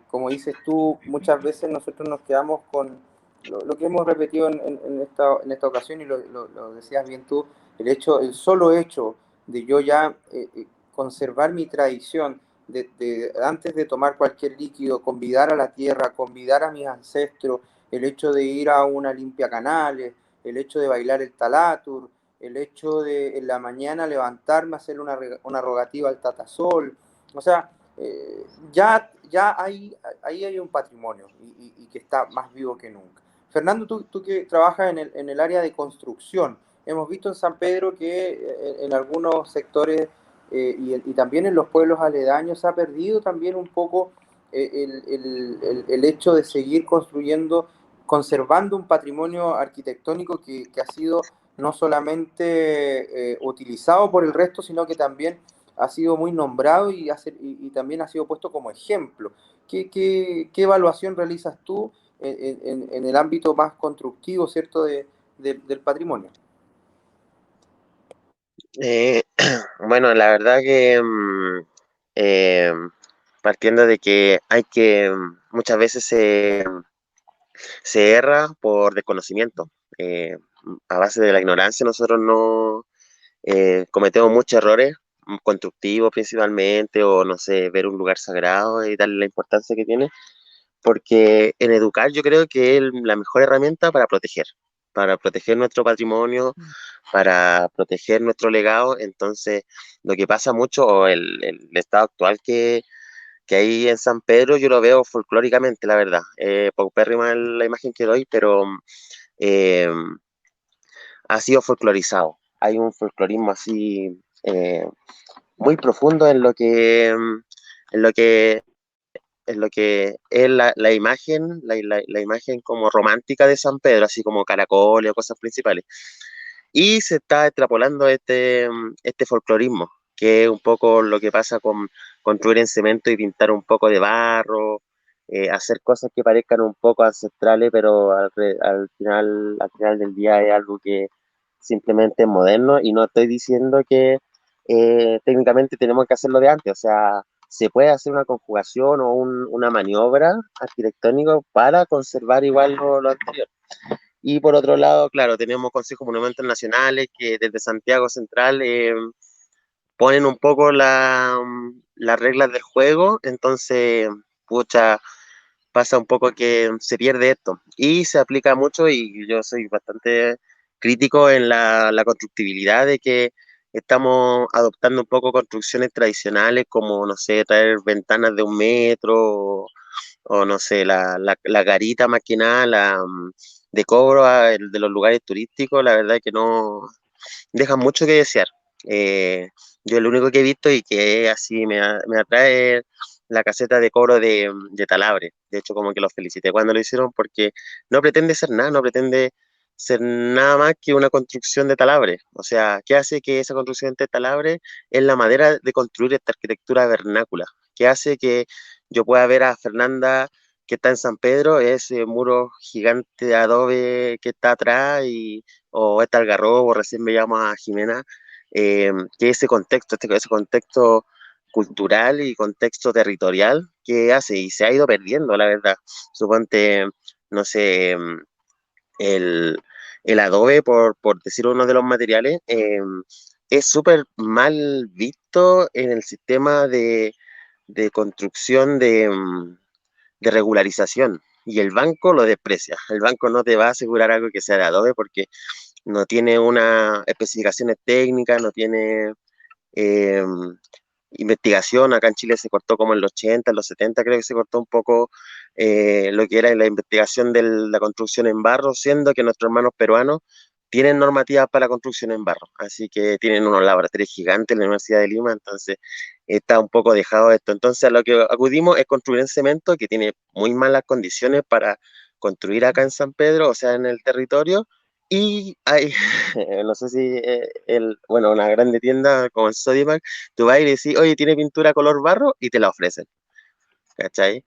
como dices tú, muchas veces nosotros nos quedamos con lo que hemos repetido en esta ocasión, y lo decías bien tú, el solo hecho de yo ya conservar mi tradición, antes de tomar cualquier líquido, convidar a la tierra, convidar a mis ancestros, el hecho de ir a una limpia canales, el hecho de bailar el talatur, el hecho de en la mañana levantarme, hacer una rogativa al tatasol, o sea, ya ahí hay un patrimonio y que está más vivo que nunca. Fernando, tú que trabajas en el área de construcción, hemos visto en San Pedro que en algunos sectores y también en los pueblos aledaños se ha perdido también un poco el hecho de seguir construyendo, conservando un patrimonio arquitectónico que ha sido no solamente utilizado por el resto, sino que también ha sido muy nombrado y también ha sido puesto como ejemplo. ¿Qué evaluación realizas tú en el ámbito más constructivo, ¿cierto?, del patrimonio? Bueno, la verdad que eh, partiendo de que hay que muchas veces se erra por desconocimiento. A base de la ignorancia nosotros no cometemos muchos errores constructivos principalmente, o no sé, ver un lugar sagrado y darle la importancia que tiene, porque en educar yo creo que es la mejor herramienta para proteger nuestro patrimonio, para proteger nuestro legado. Entonces, lo que pasa mucho, o el estado actual que hay en San Pedro, yo lo veo folclóricamente, la verdad. Paupérrima la imagen que doy, pero eh, ha sido folclorizado. Hay un folclorismo así muy profundo en lo que en lo que es la imagen, la imagen como romántica de San Pedro, así como caracoles o cosas principales. Y se está extrapolando este folclorismo, que es un poco lo que pasa con construir en cemento y pintar un poco de barro, hacer cosas que parezcan un poco ancestrales, pero al final del día es algo que simplemente es moderno. Y no estoy diciendo que técnicamente tenemos que hacerlo de antes, o sea, se puede hacer una conjugación o una maniobra arquitectónica para conservar igual lo anterior. Y por otro lado, claro, tenemos consejos monumentos nacionales que desde Santiago Central ponen un poco las reglas del juego, entonces, pucha, pasa un poco que se pierde esto. Y se aplica mucho, y yo soy bastante crítico en la constructibilidad de que estamos adoptando un poco construcciones tradicionales como, no sé, traer ventanas de 1 metro o no sé, la garita más que nada, de cobro el de los lugares turísticos, la verdad es que no dejan mucho que desear. Eh, yo lo único que he visto y que así me atrae es la caseta de cobro de Talabre. De hecho, como que los felicité cuando lo hicieron porque no pretende ser nada, no pretende ser nada más que una construcción de Talabre. O sea, ¿qué hace que esa construcción de Talabre es la manera de construir esta arquitectura vernácula? ¿Qué hace que yo pueda ver a Fernanda que está en San Pedro, ese muro gigante de adobe que está atrás o este algarrobo, recién me llamo a Jimena, que ese contexto cultural y contexto territorial que hace y se ha ido perdiendo, la verdad. Suponte, no sé, el, el adobe, por decir uno de los materiales, es súper mal visto en el sistema de construcción de regularización. Y el banco lo desprecia. El banco no te va a asegurar algo que sea de adobe porque no tiene una especificaciones técnicas, no tiene eh, investigación. Acá en Chile se cortó como en los 80, en los 70 creo que se cortó un poco lo que era la investigación de la construcción en barro, siendo que nuestros hermanos peruanos tienen normativas para la construcción en barro, así que tienen unos laboratorios gigantes en la Universidad de Lima, entonces está un poco dejado esto. Entonces a lo que acudimos es construir en cemento, que tiene muy malas condiciones para construir acá en San Pedro, o sea, en el territorio, y hay, no sé si, bueno, una grande tienda como el Sodimac, tú vas y le decís, oye, ¿tiene pintura color barro? Y te la ofrecen, ¿cachai?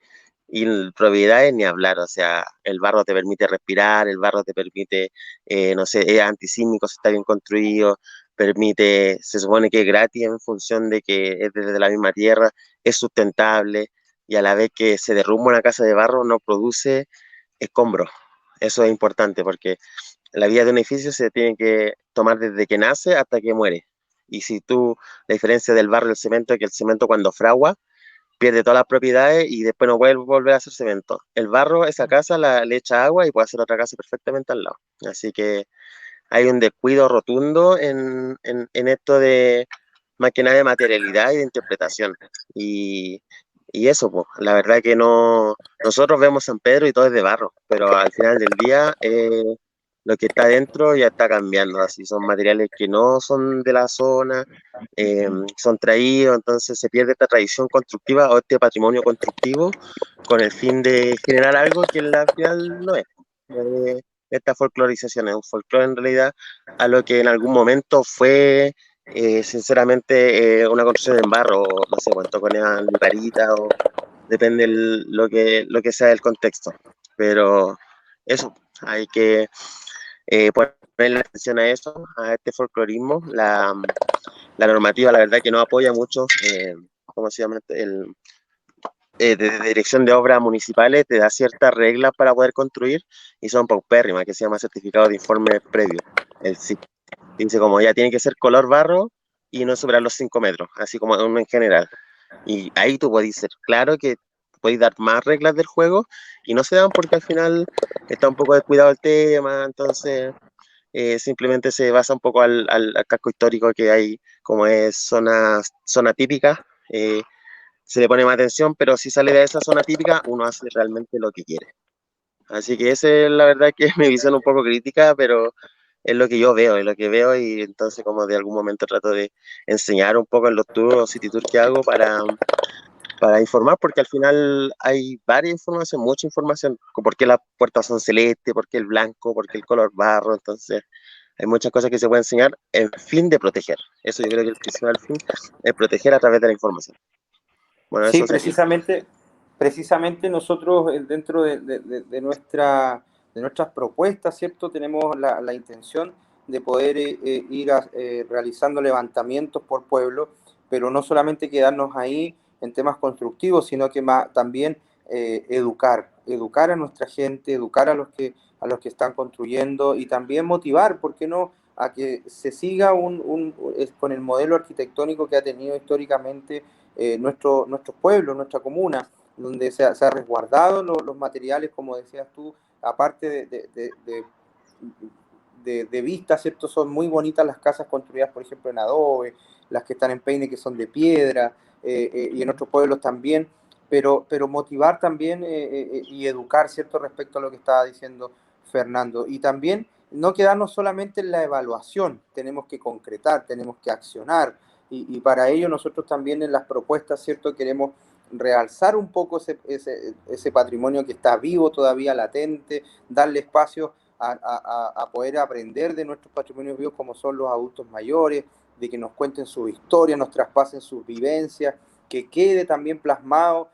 Y propiedades ni hablar, o sea, el barro te permite respirar, el barro te permite, no sé, es antisísmico, está bien construido, permite, se supone que es gratis en función de que es desde la misma tierra, es sustentable y a la vez que se derrumba una casa de barro no produce escombros. Eso es importante porque la vida de un edificio se tiene que tomar desde que nace hasta que muere. Y si tú, la diferencia del barro y el cemento es que el cemento cuando fragua pierde todas las propiedades y después no puede volver a hacer cemento. El barro, esa casa le echa agua y puede hacer otra casa perfectamente al lado. Así que hay un descuido rotundo en esto de más que nada de materialidad y de interpretación. Y eso, pues, la verdad que no, nosotros vemos San Pedro y todo es de barro, pero al final del día lo que está dentro ya está cambiando, así son materiales que no son de la zona, son traídos, entonces se pierde esta tradición constructiva o este patrimonio constructivo con el fin de generar algo que al final no es. Esta folclorización es un folclore en realidad a lo que en algún momento fue sinceramente una construcción en barro, o no sé, cuánto con lucarita o depende lo que sea el contexto. Pero eso, hay que ponerle atención a eso, a este folclorismo. La normativa, la verdad, que no apoya mucho, ¿cómo se llama? De dirección de obras municipales te da ciertas reglas para poder construir y son paupérrimas, que se llama certificado de informe previo, el CIP. Dice como ya tiene que ser color barro y no superar los 5 metros, así como en general. Y ahí tú podés ser claro que podéis dar más reglas del juego y no se dan porque al final está un poco descuidado el tema, entonces simplemente se basa un poco al casco histórico que hay, como es zona típica, se le pone más atención, pero si sale de esa zona típica, uno hace realmente lo que quiere. Así que esa es la verdad que es mi visión un poco crítica, pero es lo que yo veo, es lo que veo y entonces como de algún momento trato de enseñar un poco en los tours o city tours que hago para informar, porque al final hay varias información, mucha información, por qué las puertas son celestes, por qué el blanco, por qué el color barro, entonces hay muchas cosas que se pueden enseñar en fin de proteger. Eso yo creo que el principal fin es proteger a través de la información. Bueno, Sí, eso sería. precisamente nosotros dentro de nuestras propuestas, ¿cierto? Tenemos la intención de poder ir realizando levantamientos por pueblo, pero no solamente quedarnos ahí en temas constructivos, sino que también educar a nuestra gente, educar a los que están construyendo y también motivar, ¿por qué no?, a que se siga con el modelo arquitectónico que ha tenido históricamente nuestro pueblo, nuestra comuna, donde se ha resguardado los materiales, como decías tú, aparte de vista, ¿cierto? Son muy bonitas las casas construidas, por ejemplo, en adobe, las que están en Peine, que son de piedra, y en otros pueblos también, pero motivar también y educar, ¿cierto?, respecto a lo que estaba diciendo Fernando. Y también no quedarnos solamente en la evaluación, tenemos que concretar, tenemos que accionar, y para ello nosotros también en las propuestas, ¿cierto?, queremos realzar un poco ese patrimonio que está vivo todavía, latente, darle espacio a poder aprender de nuestros patrimonios vivos como son los adultos mayores, de que nos cuenten su historia, nos traspasen sus vivencias, que quede también plasmado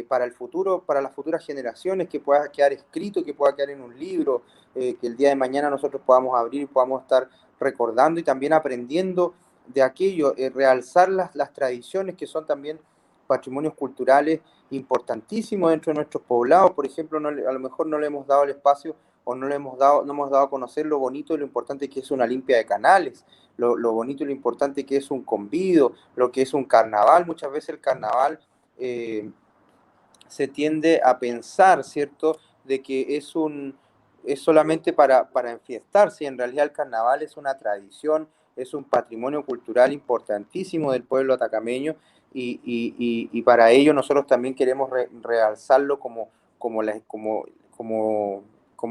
para el futuro, para las futuras generaciones, que pueda quedar escrito, que pueda quedar en un libro, que el día de mañana nosotros podamos abrir y podamos estar recordando y también aprendiendo de aquello, realzar las tradiciones que son también patrimonios culturales importantísimos dentro de nuestros poblados. Por ejemplo, a lo mejor no le hemos dado el espacio o no hemos dado a conocer lo bonito y lo importante que es una limpia de canales, lo bonito y lo importante que es un convido, lo que es un carnaval. Muchas veces el carnaval se tiende a pensar, ¿cierto?, de que es solamente para enfiestarse, y en realidad el carnaval es una tradición, es un patrimonio cultural importantísimo del pueblo atacameño, y para ello nosotros también queremos realzarlo como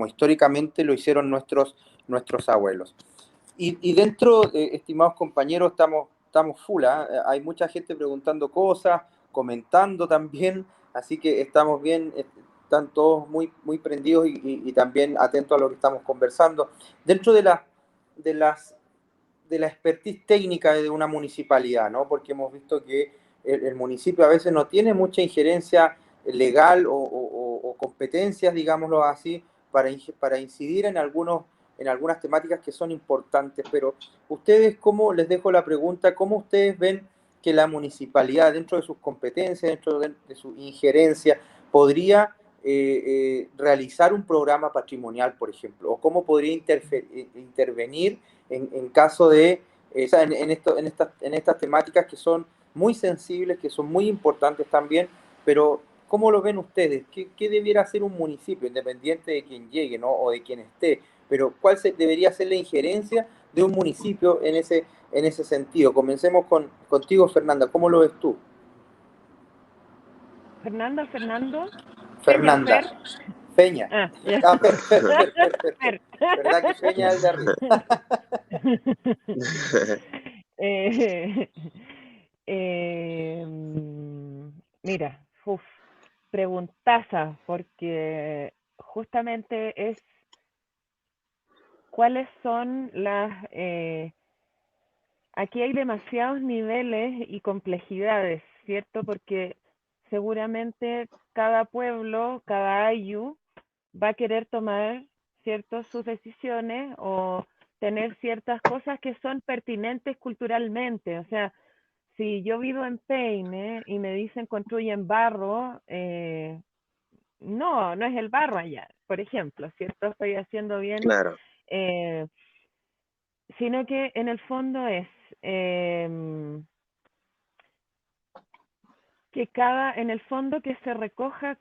históricamente lo hicieron nuestros abuelos. Y dentro, estimados compañeros, estamos full, ¿eh? Hay mucha gente preguntando cosas, comentando también, así que estamos bien, están todos muy, muy prendidos y también atentos a lo que estamos conversando. Dentro de la expertise técnica de una municipalidad, ¿no? Porque hemos visto que el municipio a veces no tiene mucha injerencia legal o competencias, digámoslo así, para incidir en algunas temáticas que son importantes, pero ustedes, ¿cómo, les dejo la pregunta, cómo ustedes ven que la municipalidad, dentro de sus competencias, dentro de su injerencia, podría realizar un programa patrimonial, por ejemplo, o cómo podría intervenir en caso de, en estas temáticas que son muy sensibles, que son muy importantes también, pero ¿cómo lo ven ustedes? ¿Qué debiera hacer un municipio, independiente de quien llegue, ¿no?, o de quien esté? Pero ¿cuál debería ser la injerencia de un municipio en ese sentido? Comencemos contigo, Fernanda. ¿Cómo lo ves tú? Fernando. Peña, Fernanda. Fer. Peña. Ah, ya. Fer. ¿Verdad que Peña es el de arriba? Mira, preguntaza, porque justamente es cuáles son aquí hay demasiados niveles y complejidades, ¿cierto? Porque seguramente cada pueblo, cada ayu, va a querer tomar, ¿cierto?, sus decisiones o tener ciertas cosas que son pertinentes culturalmente. O sea, si yo vivo en Peine y me dicen construyen barro, no es el barro allá, por ejemplo, ¿cierto? Estoy haciendo bien, Claro, sino que en el fondo es en el fondo que se recoja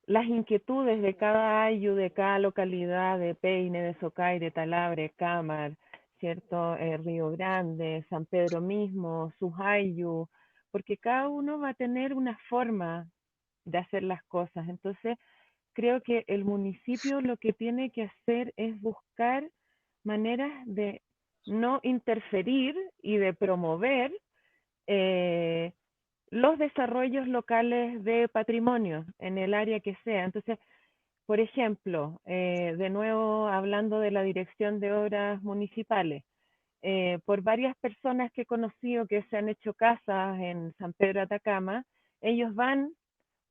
las inquietudes de cada ayu, de cada localidad, de Peine, de Socay, de Talabre, Cámara, ¿cierto? Río Grande, San Pedro mismo, sus ayu, porque cada uno va a tener una forma de hacer las cosas. Entonces, creo que el municipio lo que tiene que hacer es buscar maneras de no interferir y de promover eh, los desarrollos locales de patrimonio en el área que sea. Entonces, por ejemplo, de nuevo hablando de la Dirección de Obras Municipales, por varias personas que he conocido que se han hecho casas en San Pedro de Atacama, ellos van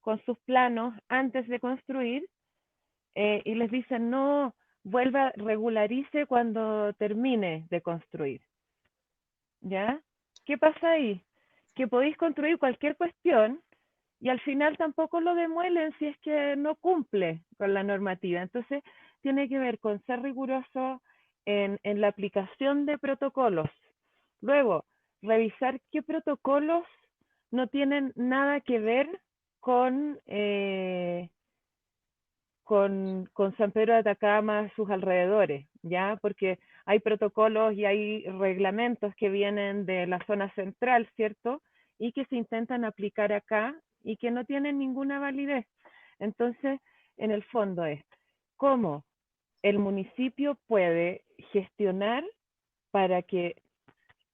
con sus planos antes de construir y les dicen, no, vuelva, regularice cuando termine de construir. ¿Ya? ¿Qué pasa ahí? Que podéis construir cualquier cuestión y al final tampoco lo demuelen si es que no cumple con la normativa. Entonces, tiene que ver con ser riguroso en la aplicación de protocolos. Luego, revisar qué protocolos no tienen nada que ver con, con San Pedro de Atacama, sus alrededores, ¿ya? Porque hay protocolos y hay reglamentos que vienen de la zona central, ¿cierto? Y que se intentan aplicar acá y que no tienen ninguna validez. Entonces, en el fondo es cómo el municipio puede gestionar para que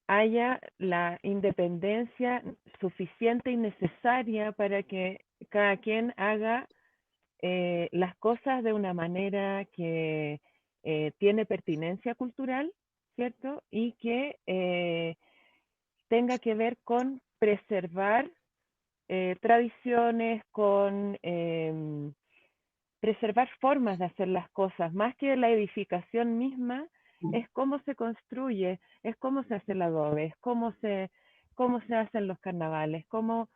haya la independencia suficiente y necesaria para que cada quien haga las cosas de una manera que tiene pertinencia cultural, ¿cierto? Y que tenga que ver con preservar tradiciones, con preservar formas de hacer las cosas, más que la edificación misma, es cómo se construye, es cómo se hace el adobe, es cómo se hacen los carnavales, cómo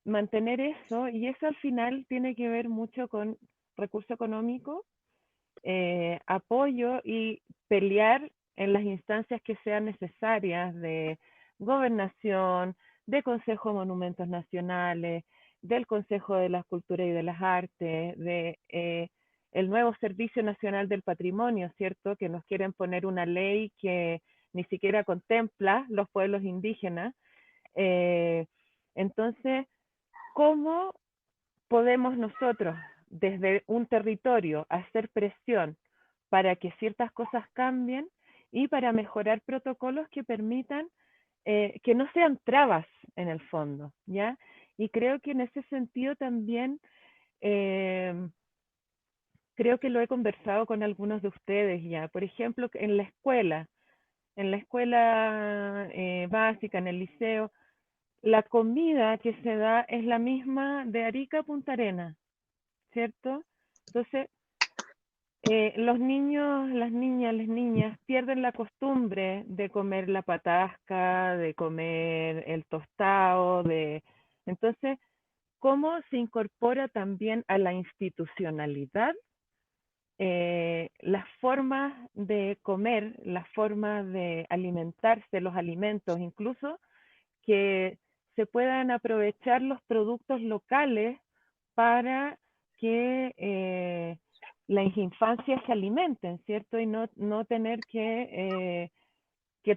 mantener eso, y eso al final tiene que ver mucho con recurso económico, apoyo y pelear en las instancias que sean necesarias de gobernación, de Consejo de Monumentos Nacionales, del Consejo de la Cultura y de las Artes, de el nuevo Servicio Nacional del Patrimonio, ¿cierto? Que nos quieren poner una ley que ni siquiera contempla los pueblos indígenas. Entonces, ¿cómo podemos nosotros, desde un territorio, hacer presión para que ciertas cosas cambien y para mejorar protocolos que permitan que no sean trabas en el fondo, ¿ya? Y creo que en ese sentido también, creo que lo he conversado con algunos de ustedes ya. Por ejemplo, en la escuela básica, en el liceo, la comida que se da es la misma de Arica a Punta Arenas, ¿cierto? Entonces, los niños, las niñas pierden la costumbre de comer la patasca, de comer el tostado, de... Entonces, ¿cómo se incorpora también a la institucionalidad las formas de comer, las formas de alimentarse, los alimentos, incluso que se puedan aprovechar los productos locales para que las infancias se alimenten, ¿cierto? Y no tener que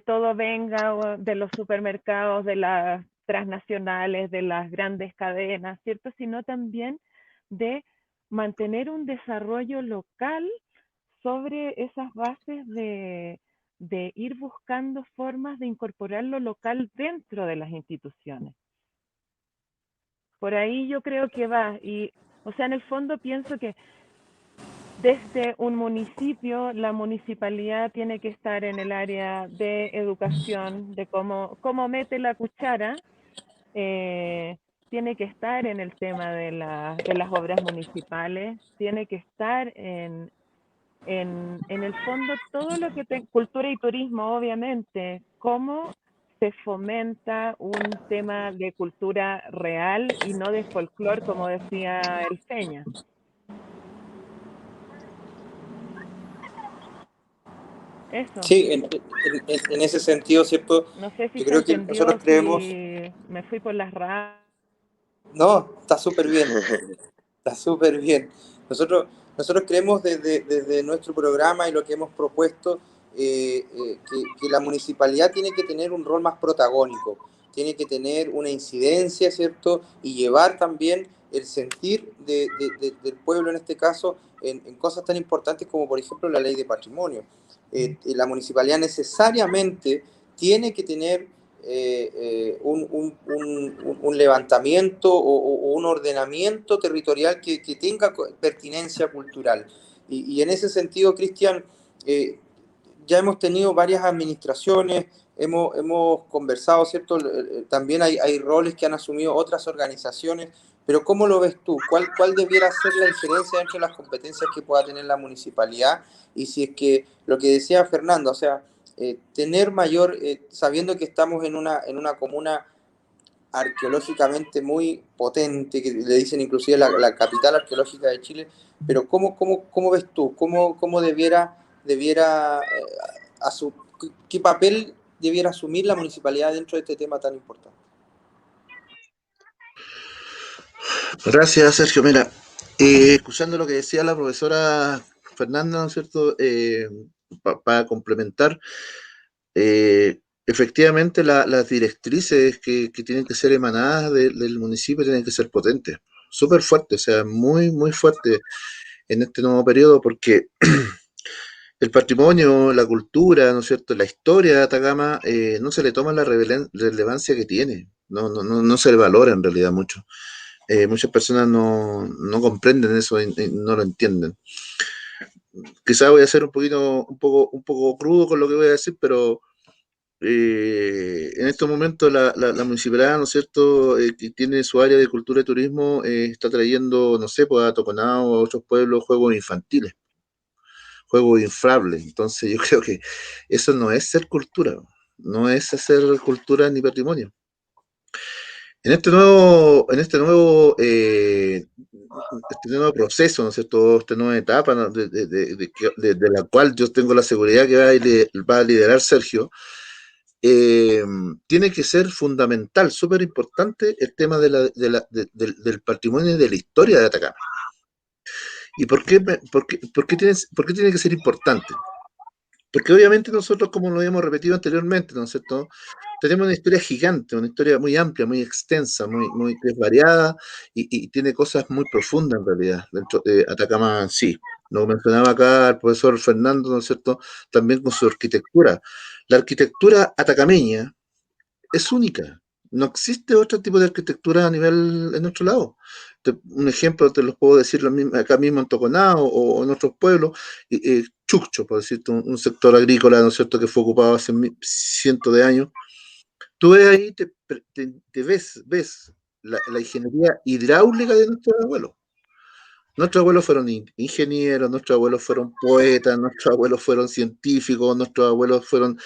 todo venga de los supermercados, de las transnacionales, de las grandes cadenas, ¿cierto? Sino también de mantener un desarrollo local sobre esas bases de ir buscando formas de incorporar lo local dentro de las instituciones. Por ahí yo creo que va, y, o sea, en el fondo pienso que desde un municipio, la municipalidad tiene que estar en el área de educación, de cómo mete la cuchara, tiene que estar en el tema de las obras municipales, tiene que estar en el fondo todo lo que cultura y turismo, obviamente, cómo se fomenta un tema de cultura real y no de folclore, como decía el Feña. Eso. Sí, en ese sentido, ¿cierto? No sé si Yo se creo que nosotros entendió, creemos, si me fui por las ramas. no, está súper bien. Está súper bien. Nosotros creemos desde nuestro programa y lo que hemos propuesto que la municipalidad tiene que tener un rol más protagónico, tiene que tener una incidencia, ¿cierto? Y llevar también el sentir del pueblo en este caso en cosas tan importantes como por ejemplo la ley de patrimonio. La municipalidad necesariamente tiene que tener un levantamiento o un ordenamiento territorial que tenga pertinencia cultural. Y en ese sentido, Cristian, ya hemos tenido varias administraciones, hemos conversado, ¿cierto? También hay roles que han asumido otras organizaciones, pero ¿cómo lo ves tú? ¿Cuál debiera ser la injerencia dentro de las competencias que pueda tener la municipalidad? Y si es que lo que decía Fernando, o sea, tener mayor, sabiendo que estamos en una comuna arqueológicamente muy potente, que le dicen inclusive la capital arqueológica de Chile, pero ¿cómo ves tú? ¿Cómo qué papel debiera asumir la municipalidad dentro de este tema tan importante? Gracias, Sergio. Mira, escuchando lo que decía la profesora Fernanda, ¿no es cierto? Para complementar, efectivamente las directrices que tienen que ser emanadas del municipio tienen que ser potentes, súper fuertes, o sea, muy, muy fuertes en este nuevo periodo, porque el patrimonio, la cultura, ¿no es cierto?, la historia de Atacama no se le toma la relevancia que tiene, no se le valora en realidad mucho. Muchas personas no comprenden eso y no lo entienden. Quizás voy a ser un poco crudo con lo que voy a decir, pero en estos momentos la municipalidad, ¿no es cierto?, que tiene su área de cultura y turismo, está trayendo, no sé, pues a Toconao o a otros pueblos juegos infantiles, juegos inflables. Entonces yo creo que eso no es ser cultura, no es hacer cultura ni patrimonio. Este nuevo proceso, ¿no es cierto?, esta nueva etapa, ¿no?, de la cual yo tengo la seguridad que va a liderar Sergio, tiene que ser fundamental, súper importante el tema del patrimonio y de la historia de Atacama. ¿Y por qué tiene que ser importante? Porque obviamente nosotros, como lo habíamos repetido anteriormente, ¿no es cierto?, tenemos una historia gigante, una historia muy amplia, muy extensa, muy variada y tiene cosas muy profundas en realidad dentro de Atacama en sí. Lo mencionaba acá el profesor Fernando, ¿no es cierto?, también con su arquitectura. La arquitectura atacameña es única. No existe otro tipo de arquitectura a nivel en nuestro lado. Un ejemplo te los puedo decir acá mismo en Toconao o en otros pueblos, Chuccho, por decirte, un sector agrícola, ¿no es cierto?, que fue ocupado hace cientos de años. Tú ves ahí, ves la ingeniería hidráulica de nuestros abuelos. Nuestros abuelos fueron ingenieros, nuestros abuelos fueron poetas, nuestros abuelos fueron científicos, nuestros abuelos fueron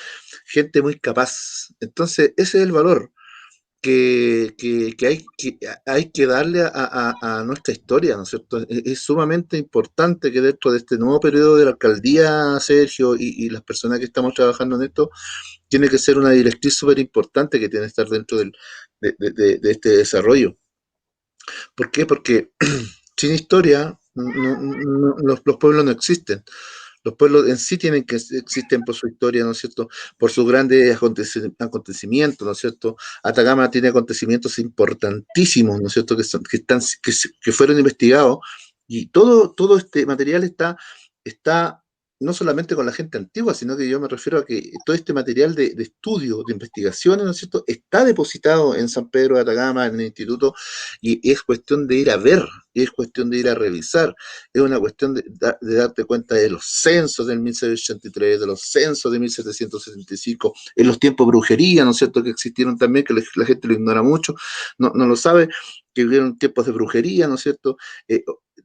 gente muy capaz. Entonces, ese es el valor que hay que darle a nuestra historia, ¿no es cierto? Es sumamente importante que dentro de este nuevo periodo de la alcaldía, Sergio, y las personas que estamos trabajando en esto, tiene que ser una directriz súper importante que tiene que estar dentro de este desarrollo. ¿Por qué? Porque sin historia los pueblos no existen. Los pueblos en sí existen por su historia, ¿no es cierto? Por sus grandes acontecimientos, ¿no es cierto? Atacama tiene acontecimientos importantísimos, ¿no es cierto? Que fueron investigados y todo este material está no solamente con la gente antigua, sino que yo me refiero a que todo este material de estudio, de investigaciones, ¿no es cierto?, está depositado en San Pedro de Atacama, en el instituto, y es cuestión de ir a ver, es cuestión de ir a revisar, es una cuestión de darte cuenta de los censos del 1683, de los censos de 1775, en los tiempos de brujería, ¿no es cierto?, que existieron también, que la gente lo ignora mucho, no lo sabe, que hubieron tiempos de brujería, ¿no es cierto?,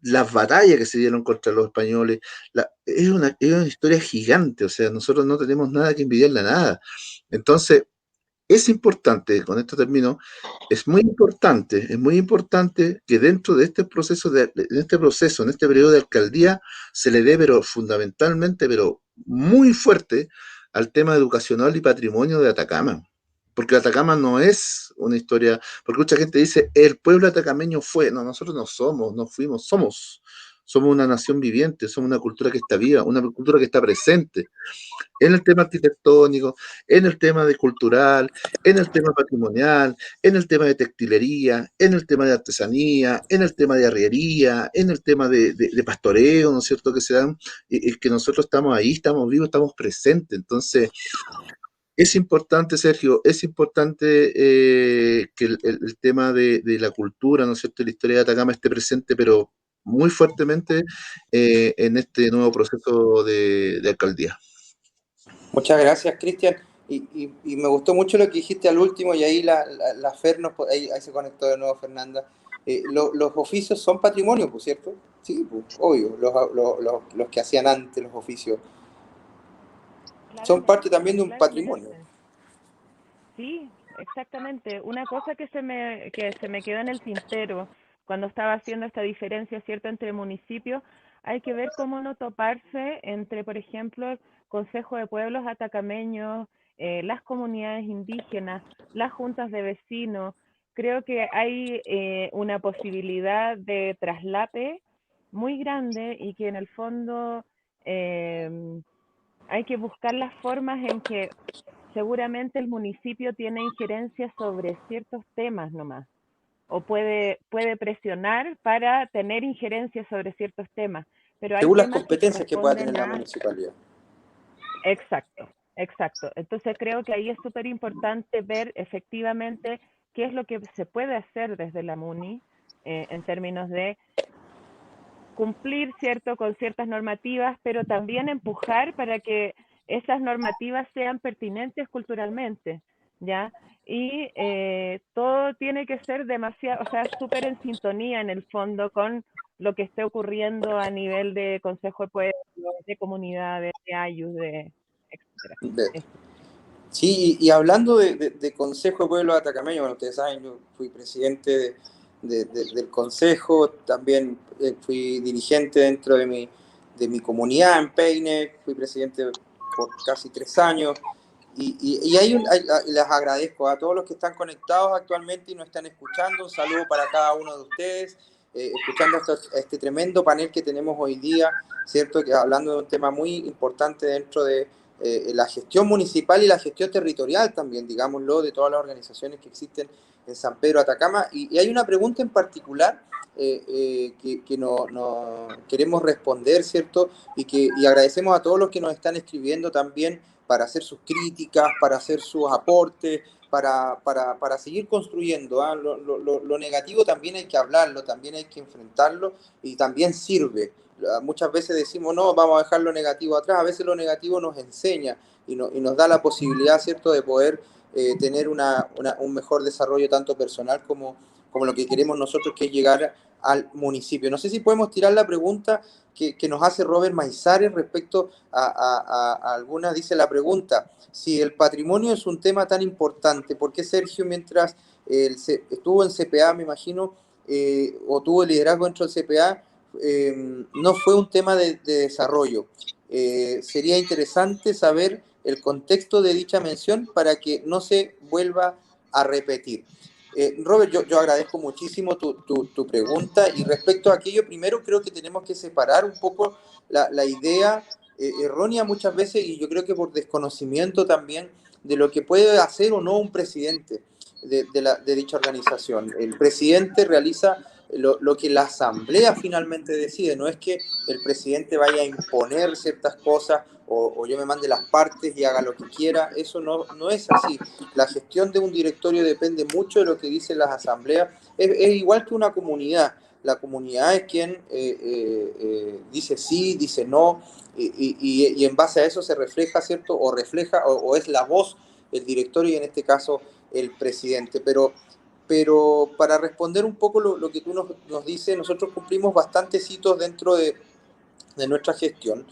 las batallas que se dieron contra los españoles, es una historia gigante, o sea, nosotros no tenemos nada que envidiarle a nada. Entonces, es importante, con esto termino, es muy importante que dentro de este proceso, en este periodo de alcaldía, se le dé, pero fundamentalmente, pero muy fuerte, al tema educacional y patrimonio de Atacama. Porque Atacama no es una historia, porque mucha gente dice, el pueblo atacameño fue, no, nosotros no somos, no fuimos, somos una nación viviente, somos una cultura que está viva, una cultura que está presente en el tema arquitectónico, en el tema de cultural, en el tema patrimonial, en el tema de textilería, en el tema de artesanía, en el tema de arriería, en el tema de pastoreo, ¿no es cierto?, que se dan, y que nosotros estamos ahí, estamos vivos, estamos presentes. Entonces, es importante, Sergio, es importante que el tema de la cultura, ¿no es cierto?, la historia de Atacama esté presente, pero muy fuertemente en este nuevo proceso de alcaldía. Muchas gracias, Cristian. Y me gustó mucho lo que dijiste al último, y ahí la Fer ahí se conectó de nuevo Fernanda. Los oficios son patrimonio, pues, ¿cierto? Sí, pues, obvio, los que hacían antes los oficios son parte también de un patrimonio. Sí, exactamente. Una cosa que se me quedó en el tintero cuando estaba haciendo esta diferencia, ¿cierto?, entre municipios, hay que ver cómo no toparse entre, por ejemplo, el Consejo de Pueblos Atacameños, las comunidades indígenas, las juntas de vecinos. Creo que hay una posibilidad de traslape muy grande y que en el fondo hay que buscar las formas en que seguramente el municipio tiene injerencia sobre ciertos temas nomás, o puede presionar para tener injerencia sobre ciertos temas, pero hay Según las temas que competencias que pueda tener corresponden la a... municipalidad. Exacto, exacto. Entonces creo que ahí es súper importante ver efectivamente qué es lo que se puede hacer desde la MUNI en términos de cumplir, ¿cierto?, con ciertas normativas, pero también empujar para que esas normativas sean pertinentes culturalmente, ¿ya? Y todo tiene que ser demasiado, o sea, súper en sintonía en el fondo con lo que esté ocurriendo a nivel de Consejo de Pueblos, de comunidades, de AYUS, de etcétera. De- Sí, y hablando de Consejo de Pueblos Atacameños, bueno, ustedes saben, yo fui presidente del Consejo, también fui dirigente dentro de mi comunidad en Peine, fui presidente por casi 3 años, y les agradezco a todos los que están conectados actualmente y nos están escuchando, un saludo para cada uno de ustedes, escuchando este tremendo panel que tenemos hoy día, ¿cierto?, que hablando de un tema muy importante dentro de la gestión municipal y la gestión territorial también, digámoslo, de todas las organizaciones que existen en San Pedro Atacama. Y hay una pregunta en particular que no queremos responder, ¿cierto? Y agradecemos a todos los que nos están escribiendo también para hacer sus críticas, para hacer sus aportes, para seguir construyendo. ¿Ah? Lo negativo también hay que hablarlo, también hay que enfrentarlo y también sirve. Muchas veces decimos, no, vamos a dejar lo negativo atrás. A veces lo negativo nos enseña y nos da la posibilidad, ¿cierto?, de poder tener un mejor desarrollo tanto personal como lo que queremos nosotros, que es llegar al municipio. No sé si podemos tirar la pregunta que nos hace Robert Maizares respecto a algunas. Dice la pregunta: si el patrimonio es un tema tan importante, ¿por qué Sergio, mientras estuvo en CPA, me imagino, o tuvo el liderazgo dentro del CPA, no fue un tema de desarrollo? Sería interesante saber el contexto de dicha mención para que no se vuelva a repetir. Robert, yo agradezco muchísimo tu pregunta, y respecto a aquello, primero creo que tenemos que separar un poco la idea errónea muchas veces, y yo creo que por desconocimiento también, de lo que puede hacer o no un presidente de dicha organización. El presidente realiza lo que la asamblea finalmente decide. No es que el presidente vaya a imponer ciertas cosas o yo me mande las partes y haga lo que quiera. Eso no es así. La gestión de un directorio depende mucho de lo que dicen las asambleas. Es igual que una comunidad. La comunidad es quien dice sí, dice no, y en base a eso se refleja, ¿cierto? O es la voz el directorio, y en este caso el presidente. Pero para responder un poco lo que tú nos dices, nosotros cumplimos bastantes hitos dentro de nuestra gestión.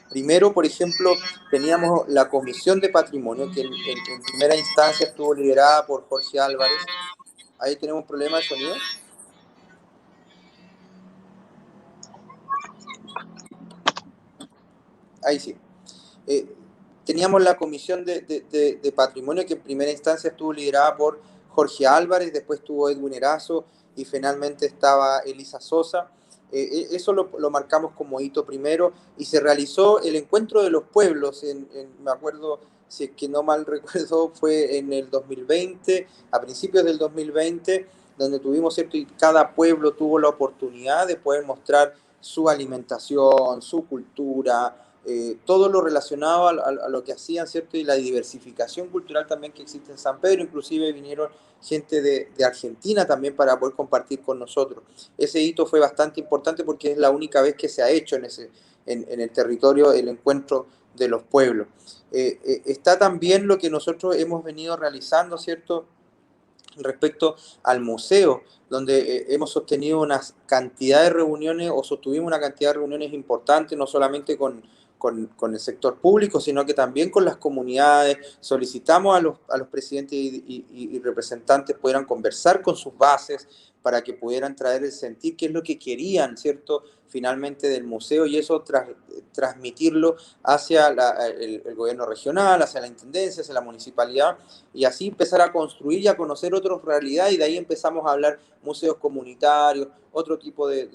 Primero, por ejemplo, teníamos la Comisión de Patrimonio, que en primera instancia estuvo liderada por Jorge Álvarez. Ahí tenemos un problema de sonido. Ahí sí. Teníamos la Comisión de Patrimonio, que en primera instancia estuvo liderada por Jorge Álvarez, después estuvo Edwin Erazo y finalmente estaba Elisa Sosa. Eso lo marcamos como hito primero, y se realizó el encuentro de los pueblos, me acuerdo, si es que no mal recuerdo, fue en el 2020, a principios del 2020, donde tuvimos, ¿cierto? Y cada pueblo tuvo la oportunidad de poder mostrar su alimentación, su cultura, todo lo relacionado a lo que hacían, ¿cierto? Y la diversificación cultural también que existe en San Pedro. Inclusive vinieron gente de Argentina también para poder compartir con nosotros. Ese hito fue bastante importante porque es la única vez que se ha hecho en el territorio el encuentro de los pueblos. Está también lo que nosotros hemos venido realizando, ¿cierto?, respecto al museo, donde hemos sostenido una cantidad de reuniones, o sostuvimos una cantidad de reuniones importantes, no solamente con con el sector público, sino que también con las comunidades. Solicitamos a los presidentes y representantes puedan conversar con sus bases para que pudieran traer el sentir, qué es lo que querían, ¿cierto?, finalmente del museo, y eso transmitirlo hacia el gobierno regional, hacia la intendencia, hacia la municipalidad, y así empezar a construir y a conocer otras realidades, y de ahí empezamos a hablar museos comunitarios, otro tipo de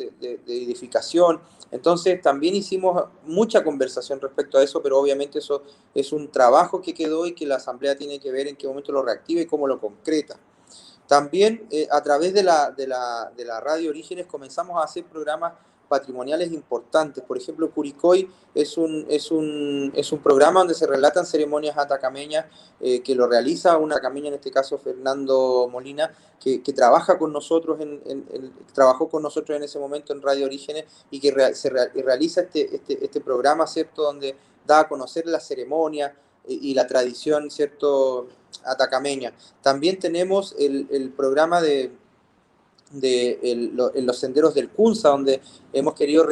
edificación. Entonces también hicimos mucha conversación respecto a eso, pero obviamente eso es un trabajo que quedó y que la Asamblea tiene que ver en qué momento lo reactiva y cómo lo concreta. También a través de la Radio Orígenes comenzamos a hacer programas patrimoniales importantes. Por ejemplo, Curicoy es un programa donde se relatan ceremonias atacameñas que lo realiza un atacameño, en este caso Fernando Molina, que trabaja con nosotros, trabajó con nosotros en ese momento en Radio Orígenes y que realiza este programa, ¿cierto?, donde da a conocer la ceremonia y la tradición, ¿cierto?, atacameña. También tenemos el programa en los senderos del Kunza, donde hemos querido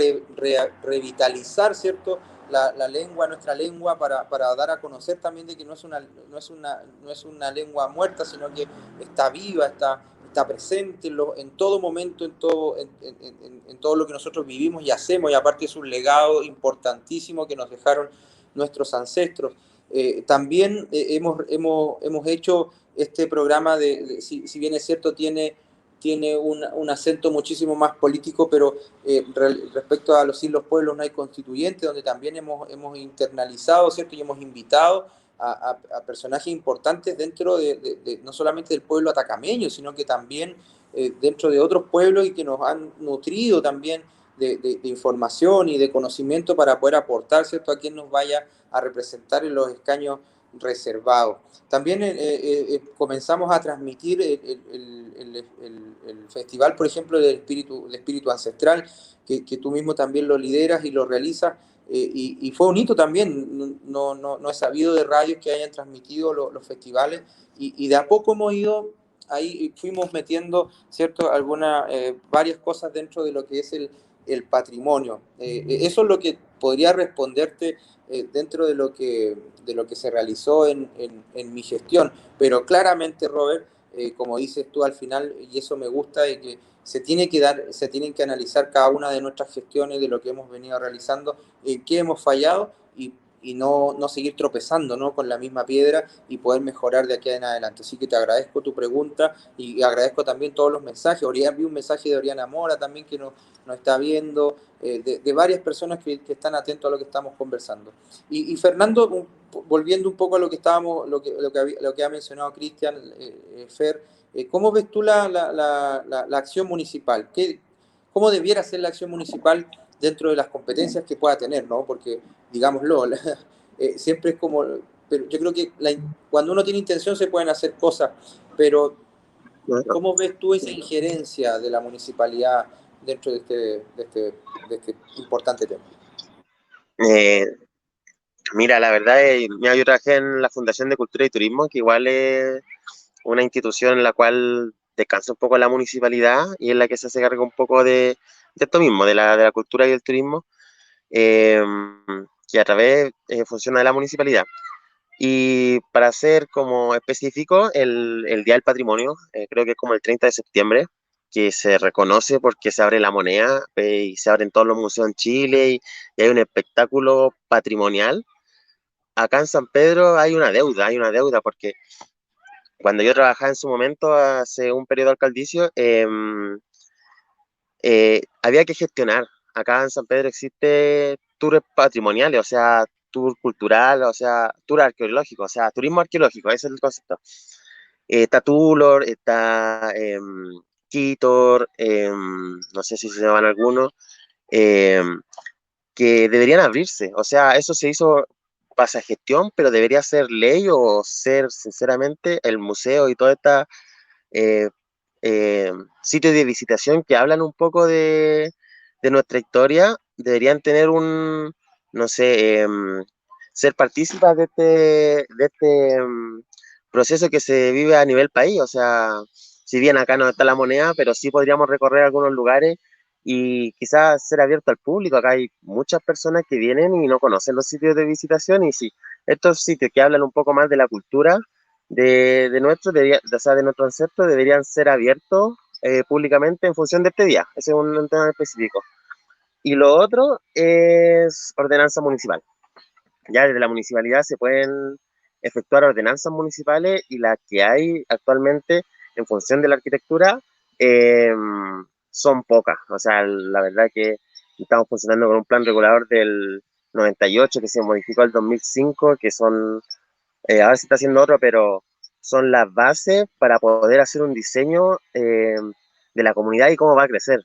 revitalizar, ¿cierto?, la lengua, nuestra lengua, para dar a conocer también de que no es una lengua muerta, sino que está viva, está presente en todo momento, en todo lo que nosotros vivimos y hacemos, y aparte es un legado importantísimo que nos dejaron nuestros ancestros. También hemos hecho este programa si bien es cierto, tiene un acento muchísimo más político, pero respecto a los islos pueblos no hay constituyente, donde también hemos internalizado, ¿cierto?, y hemos invitado a personajes importantes dentro no solamente del pueblo atacameño, sino que también dentro de otros pueblos, y que nos han nutrido también de información y de conocimiento para poder aportar, ¿cierto?, a quien nos vaya a representar en los escaños reservados. También comenzamos a transmitir el festival, por ejemplo, de espíritu ancestral, que tú mismo también lo lideras y lo realizas, y fue un hito también. No he sabido de radios que hayan transmitido los festivales, y de a poco hemos ido ahí, fuimos metiendo, ¿cierto?, varias cosas dentro de lo que es el patrimonio. Eso es lo que podría responderte dentro de lo que se realizó en mi gestión. Pero claramente, Robert, como dices tú al final, y eso me gusta, de que se tienen que analizar cada una de nuestras gestiones, de lo que hemos venido realizando, en qué hemos fallado, y no seguir tropezando, ¿no?, con la misma piedra, y poder mejorar de aquí en adelante. Así que te agradezco tu pregunta, y agradezco también todos los mensajes. Vi un mensaje de Oriana Mora también, que nos está viendo, de varias personas que están atentos a lo que estamos conversando. Y Fernando, volviendo un poco a lo que ha mencionado Cristian, Fer, ¿cómo ves tú la acción municipal? ¿Cómo debiera ser la acción municipal dentro de las competencias que pueda tener, ¿no? Porque, digámoslo, siempre es como... Pero yo creo que cuando uno tiene intención se pueden hacer cosas, pero ¿cómo ves tú esa injerencia de la municipalidad dentro de este importante tema? Mira, la verdad, yo trabajé en la Fundación de Cultura y Turismo, que igual es una institución en la cual descansa un poco la municipalidad y en la que se hace cargo un poco de esto mismo, de la cultura y el turismo, que a través funciona de la municipalidad. Y para ser como específico, el Día del Patrimonio, creo que es como el 30 de septiembre, que se reconoce porque se abre la moneda y se abren todos los museos en Chile, y hay un espectáculo patrimonial. Acá en San Pedro hay una deuda, porque cuando yo trabajaba en su momento, hace un periodo alcaldicio, había que gestionar. Acá en San Pedro existe tours patrimoniales, o sea, tour cultural, o sea, tour arqueológico, o sea, turismo arqueológico, ese es el concepto. Está Tulor, está Kitor, no sé si se llaman algunos, que deberían abrirse. O sea, eso se hizo para esa gestión, pero debería ser ley, o ser, sinceramente, el museo y toda esta sitios de visitación que hablan un poco de nuestra historia, deberían tener no sé, ser partícipas de este proceso que se vive a nivel país. O sea, si bien acá no está la moneda, pero sí podríamos recorrer algunos lugares y quizás ser abierto al público. Acá hay muchas personas que vienen y no conocen los sitios de visitación, y si estos sitios que hablan un poco más de la cultura o sea, de nuestro ancestro, deberían ser abiertos públicamente en función de este día. Ese es un tema específico. Y lo otro es ordenanza municipal. Ya desde la municipalidad se pueden efectuar ordenanzas municipales, y las que hay actualmente en función de la arquitectura eh, son pocas. O sea, la verdad que estamos funcionando con un plan regulador del 98 que se modificó el 2005, que son, ahora se está haciendo otro, pero son las bases para poder hacer un diseño de la comunidad y cómo va a crecer.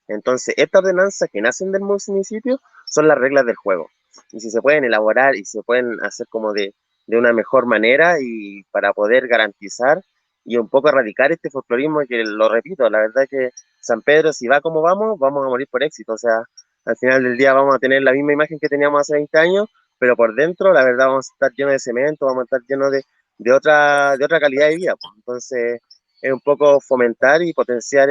Entonces, estas ordenanzas que nacen del municipio son las reglas del juego. Y si se pueden elaborar y se pueden hacer como de una mejor manera, y para poder garantizar y un poco erradicar este folclorismo que, lo repito, la verdad que San Pedro, si va como vamos a morir por éxito. O sea, al final del día vamos a tener la misma imagen que teníamos hace 20 años, pero por dentro, la verdad, vamos a estar llenos de cemento, vamos a estar llenos de otra calidad de vida. Entonces, es un poco fomentar y potenciar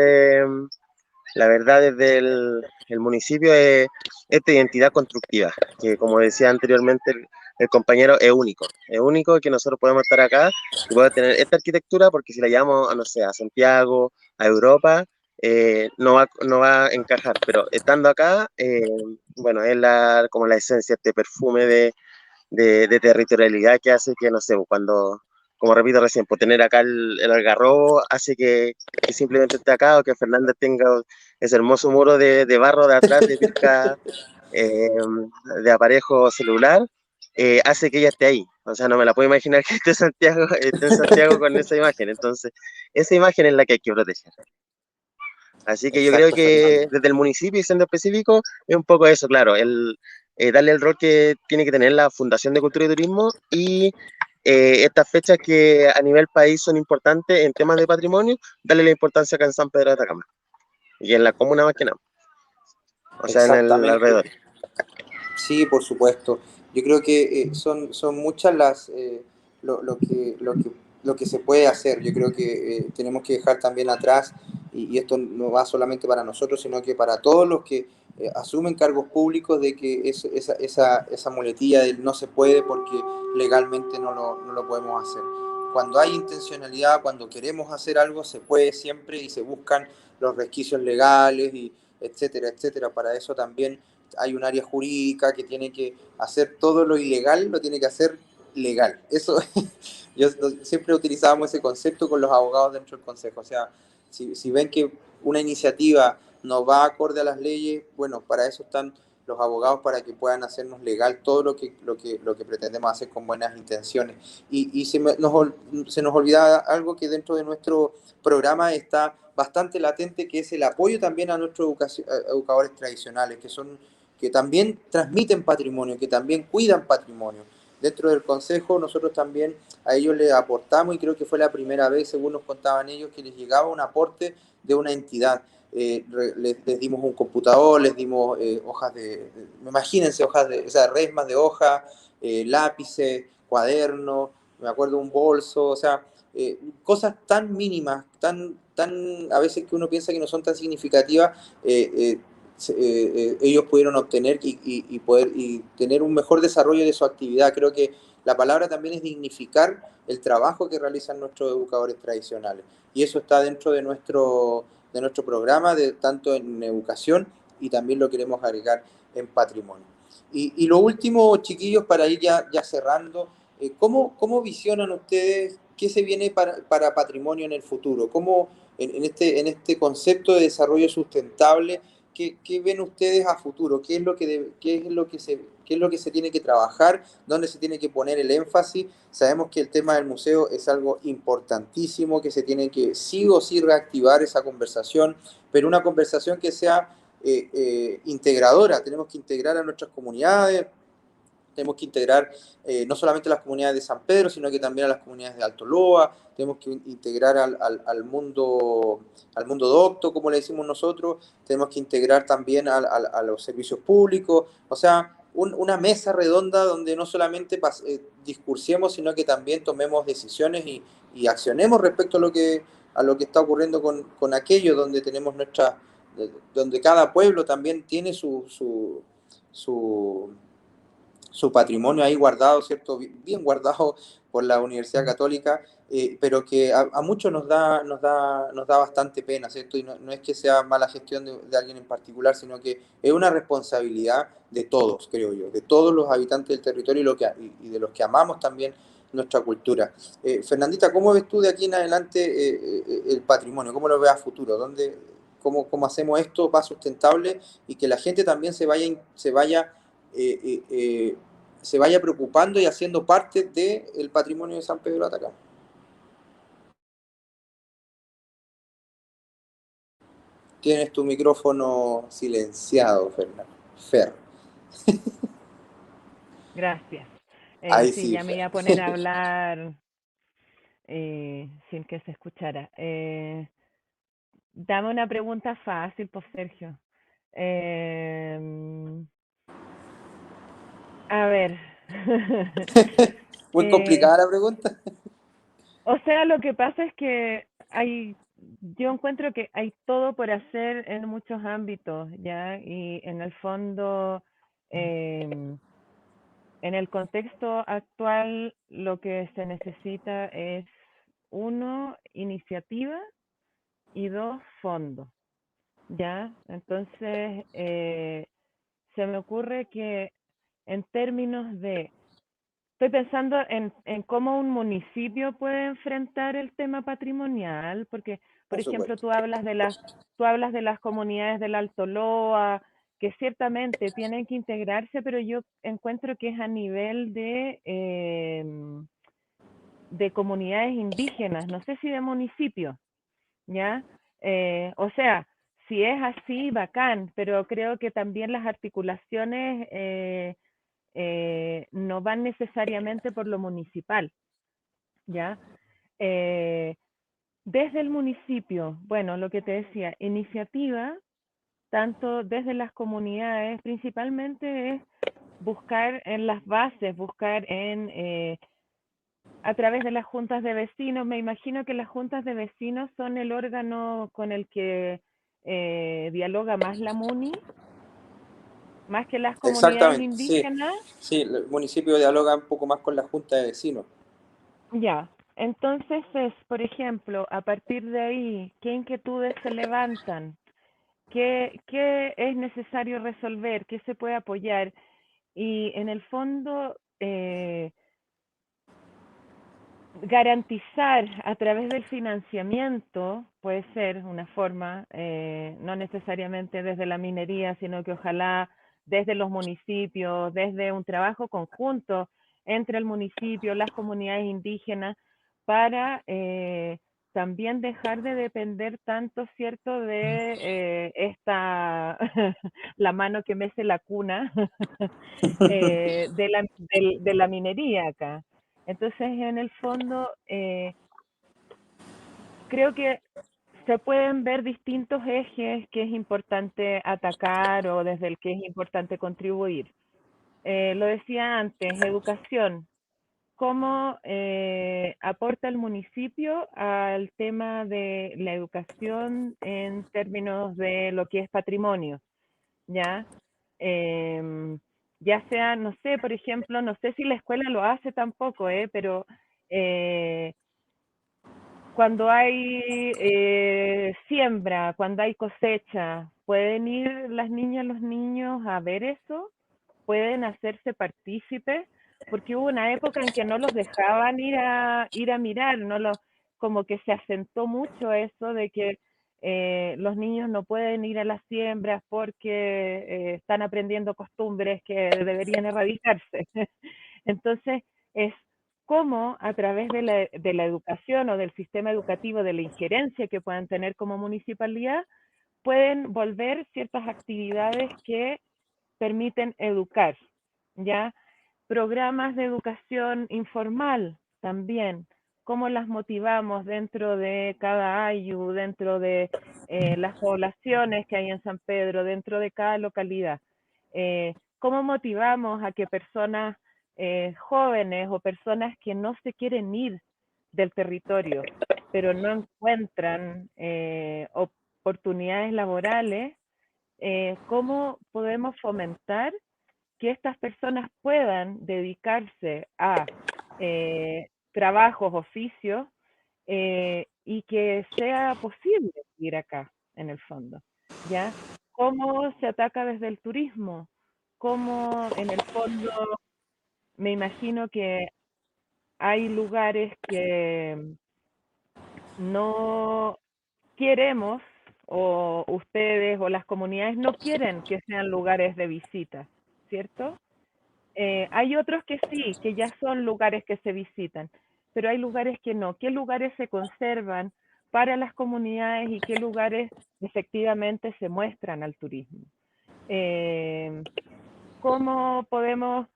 la verdad desde el municipio es esta identidad constructiva, que como decía anteriormente el compañero, es único que nosotros podemos estar acá y poder tener esta arquitectura, porque si la llevamos a, no sé, a Santiago, a Europa, no va a encajar, pero estando acá, bueno, es como la esencia, este perfume de territorialidad que hace que, no sé, cuando, como repito recién, por tener acá el Algarrobo hace que simplemente esté acá, o que Fernández tenga ese hermoso muro de barro de atrás, de pirca, eh, de aparejo celular, hace que ella esté ahí. O sea, no me la puedo imaginar que esté en Santiago con esa imagen. Entonces, esa imagen es la que hay que proteger. Así que yo creo Exacto, que Fernando. desde el municipio y siendo específico, es un poco eso, claro, darle el rol que tiene que tener la Fundación de Cultura y Turismo, y estas fechas que a nivel país son importantes en temas de patrimonio, darle la importancia acá en San Pedro de Atacama y en la comuna más que nada, o sea, en el Exactamente. alrededor. Sí, por supuesto. Yo creo que son muchas lo que se puede hacer. Yo creo que tenemos que dejar también atrás, y esto no va solamente para nosotros, sino que para todos los que asumen cargos públicos, de que esa muletilla del no se puede porque legalmente no lo podemos hacer. Cuando hay intencionalidad, cuando queremos hacer algo, se puede siempre, y se buscan los resquicios legales, y etcétera, etcétera. Para eso también hay un área jurídica que tiene que hacer todo lo ilegal, lo tiene que hacer legal. Eso, yo siempre utilizábamos ese concepto con los abogados dentro del consejo. O sea, si ven que una iniciativa no va acorde a las leyes, bueno, para eso están los abogados, para que puedan hacernos legal todo lo que pretendemos hacer con buenas intenciones. Y se nos olvida algo que dentro de nuestro programa está bastante latente, que es el apoyo también a nuestros educadores tradicionales, que también transmiten patrimonio, que también cuidan patrimonio. Dentro del consejo nosotros también a ellos les aportamos, y creo que fue la primera vez, según nos contaban ellos, que les llegaba un aporte de una entidad. Les dimos un computador, les dimos hojas imagínense, hojas o sea, resmas de hoja, lápices, cuadernos, me acuerdo un bolso, o sea, cosas tan mínimas, tan a veces que uno piensa que no son tan significativas, ellos pudieron obtener, y tener un mejor desarrollo de su actividad. Creo que la palabra también es dignificar el trabajo que realizan nuestros educadores tradicionales, y eso está dentro de nuestro programa, tanto en educación, y también lo queremos agregar en patrimonio. Y lo último, chiquillos, para ir ya cerrando, ¿cómo visionan ustedes qué se viene para patrimonio en el futuro? ¿Cómo, en este concepto de desarrollo sustentable, qué ven ustedes a futuro? ¿Qué es lo que se tiene que trabajar? ¿Dónde se tiene que poner el énfasis? Sabemos que el tema del museo es algo importantísimo, que se tiene que sí o sí reactivar esa conversación, pero una conversación que sea integradora. Tenemos que integrar a nuestras comunidades, tenemos que integrar no solamente a las comunidades de San Pedro, sino que también a las comunidades de Alto Loa. Tenemos que integrar al mundo docto, como le decimos nosotros. Tenemos que integrar también a los servicios públicos. O sea, una mesa redonda donde no solamente discursemos, sino que también tomemos decisiones, y accionemos respecto a lo que está ocurriendo con aquello donde tenemos donde cada pueblo también tiene su patrimonio ahí guardado, ¿cierto? Bien guardado por la Universidad Católica, pero que a muchos nos da bastante pena, ¿cierto? Y no es que sea mala gestión de alguien en particular, sino que es una responsabilidad de todos, creo yo, de todos los habitantes del territorio y de los que amamos también nuestra cultura. Fernandita, ¿cómo ves tú de aquí en adelante el patrimonio? ¿Cómo lo ves a futuro? ¿Cómo hacemos esto más sustentable y que la gente también eh, eh, eh, se vaya preocupando y haciendo parte del patrimonio de San Pedro de Atacama? Tienes tu micrófono silenciado, Fer. Gracias. Ahí Sí, sí, ya me Fer. iba a poner a hablar sin que se escuchara. Dame una pregunta fácil, pues Sergio. A ver. Muy Eh, complicada la pregunta. o sea, lo que pasa es que yo encuentro que hay todo por hacer en muchos ámbitos, ¿ya? Y en el fondo, en el contexto actual, lo que se necesita es, uno, iniciativa y dos, fondo, ¿ya? Entonces, se me ocurre que en términos de, estoy pensando en cómo un municipio puede enfrentar el tema patrimonial, porque, por Por ejemplo, supuesto. tú hablas de las comunidades del Alto Loa, que ciertamente tienen que integrarse, pero yo encuentro que es a nivel de comunidades indígenas, no sé si de municipios, ¿ya? O sea, si es así, bacán, pero creo que también las articulaciones no van necesariamente por lo municipal, ¿ya? Eh, desde el municipio, bueno, lo que te decía, iniciativa, tanto desde las comunidades, principalmente es buscar en las bases, buscar a través de las juntas de vecinos. Me imagino que las juntas de vecinos son el órgano con el que dialoga más la MUNI, más que las comunidades Exactamente, sí. indígenas. Sí, el municipio dialoga un poco más con la Junta de Vecinos. Ya, entonces es, por ejemplo, a partir de ahí, ¿qué inquietudes se levantan? ¿Qué es necesario resolver? ¿Qué se puede apoyar? Y en el fondo, garantizar a través del financiamiento puede ser una forma, no necesariamente desde la minería, sino que ojalá desde los municipios, desde un trabajo conjunto entre el municipio, las comunidades indígenas, para también dejar de depender tanto, ¿cierto?, de la mano que mece la cuna de la minería acá. Entonces, en el fondo, creo que se pueden ver distintos ejes que es importante atacar o desde el que es importante contribuir. Lo decía antes, educación. ¿Cómo aporta el municipio al tema de la educación en términos de lo que es patrimonio? ¿Ya? Em, ya sea, no sé, por ejemplo, no sé si la escuela lo hace tampoco, pero eh, cuando hay siembra, cuando hay cosecha, ¿pueden ir las niñas, los niños a ver eso? ¿Pueden hacerse partícipes? Porque hubo una época en que no los dejaban ir a mirar, como que se asentó mucho eso de que los niños no pueden ir a las siembras porque están aprendiendo costumbres que deberían erradicarse. Entonces, es cómo a través de la educación o del sistema educativo, de la injerencia que puedan tener como municipalidad, pueden volver ciertas actividades que permiten educar, ¿ya? Programas de educación informal también, cómo las motivamos dentro de cada AYU, dentro de las poblaciones que hay en San Pedro, dentro de cada localidad. Cómo motivamos a que personas jóvenes o personas que no se quieren ir del territorio, pero no encuentran oportunidades laborales, cómo podemos fomentar que estas personas puedan dedicarse a trabajos, oficios, y que sea posible ir acá, en el fondo, ¿ya? ¿Cómo se ataca desde el turismo? ¿Cómo, en el fondo, me imagino que hay lugares que no queremos, o ustedes o las comunidades no quieren que sean lugares de visita, ¿cierto? Hay otros que sí, que ya son lugares que se visitan, pero hay lugares que no. ¿Qué lugares se conservan para las comunidades y qué lugares efectivamente se muestran al turismo? ¿Cómo podemos,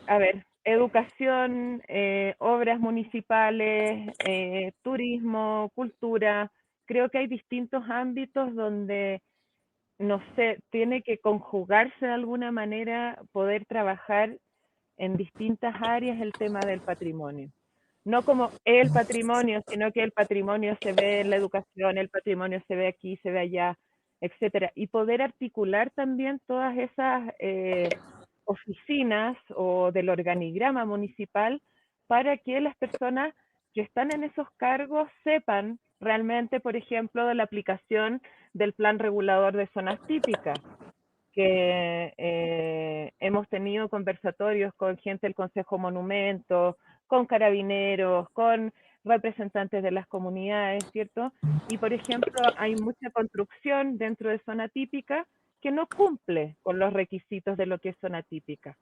a ver, educación, obras municipales, turismo, cultura? Creo que hay distintos ámbitos donde, no sé, tiene que conjugarse de alguna manera, poder trabajar en distintas áreas el tema del patrimonio. No como el patrimonio, sino que el patrimonio se ve en la educación, el patrimonio se ve aquí, se ve allá, etcétera. Y poder articular también todas esas oficinas o del organigrama municipal para que las personas que están en esos cargos sepan realmente, por ejemplo, de la aplicación del plan regulador de zonas típicas, que hemos tenido conversatorios con gente del Consejo Monumentos, con carabineros, con representantes de las comunidades, ¿cierto? Y, por ejemplo, hay mucha construcción dentro de zona típica que no cumple con los requisitos de lo que es zona típica.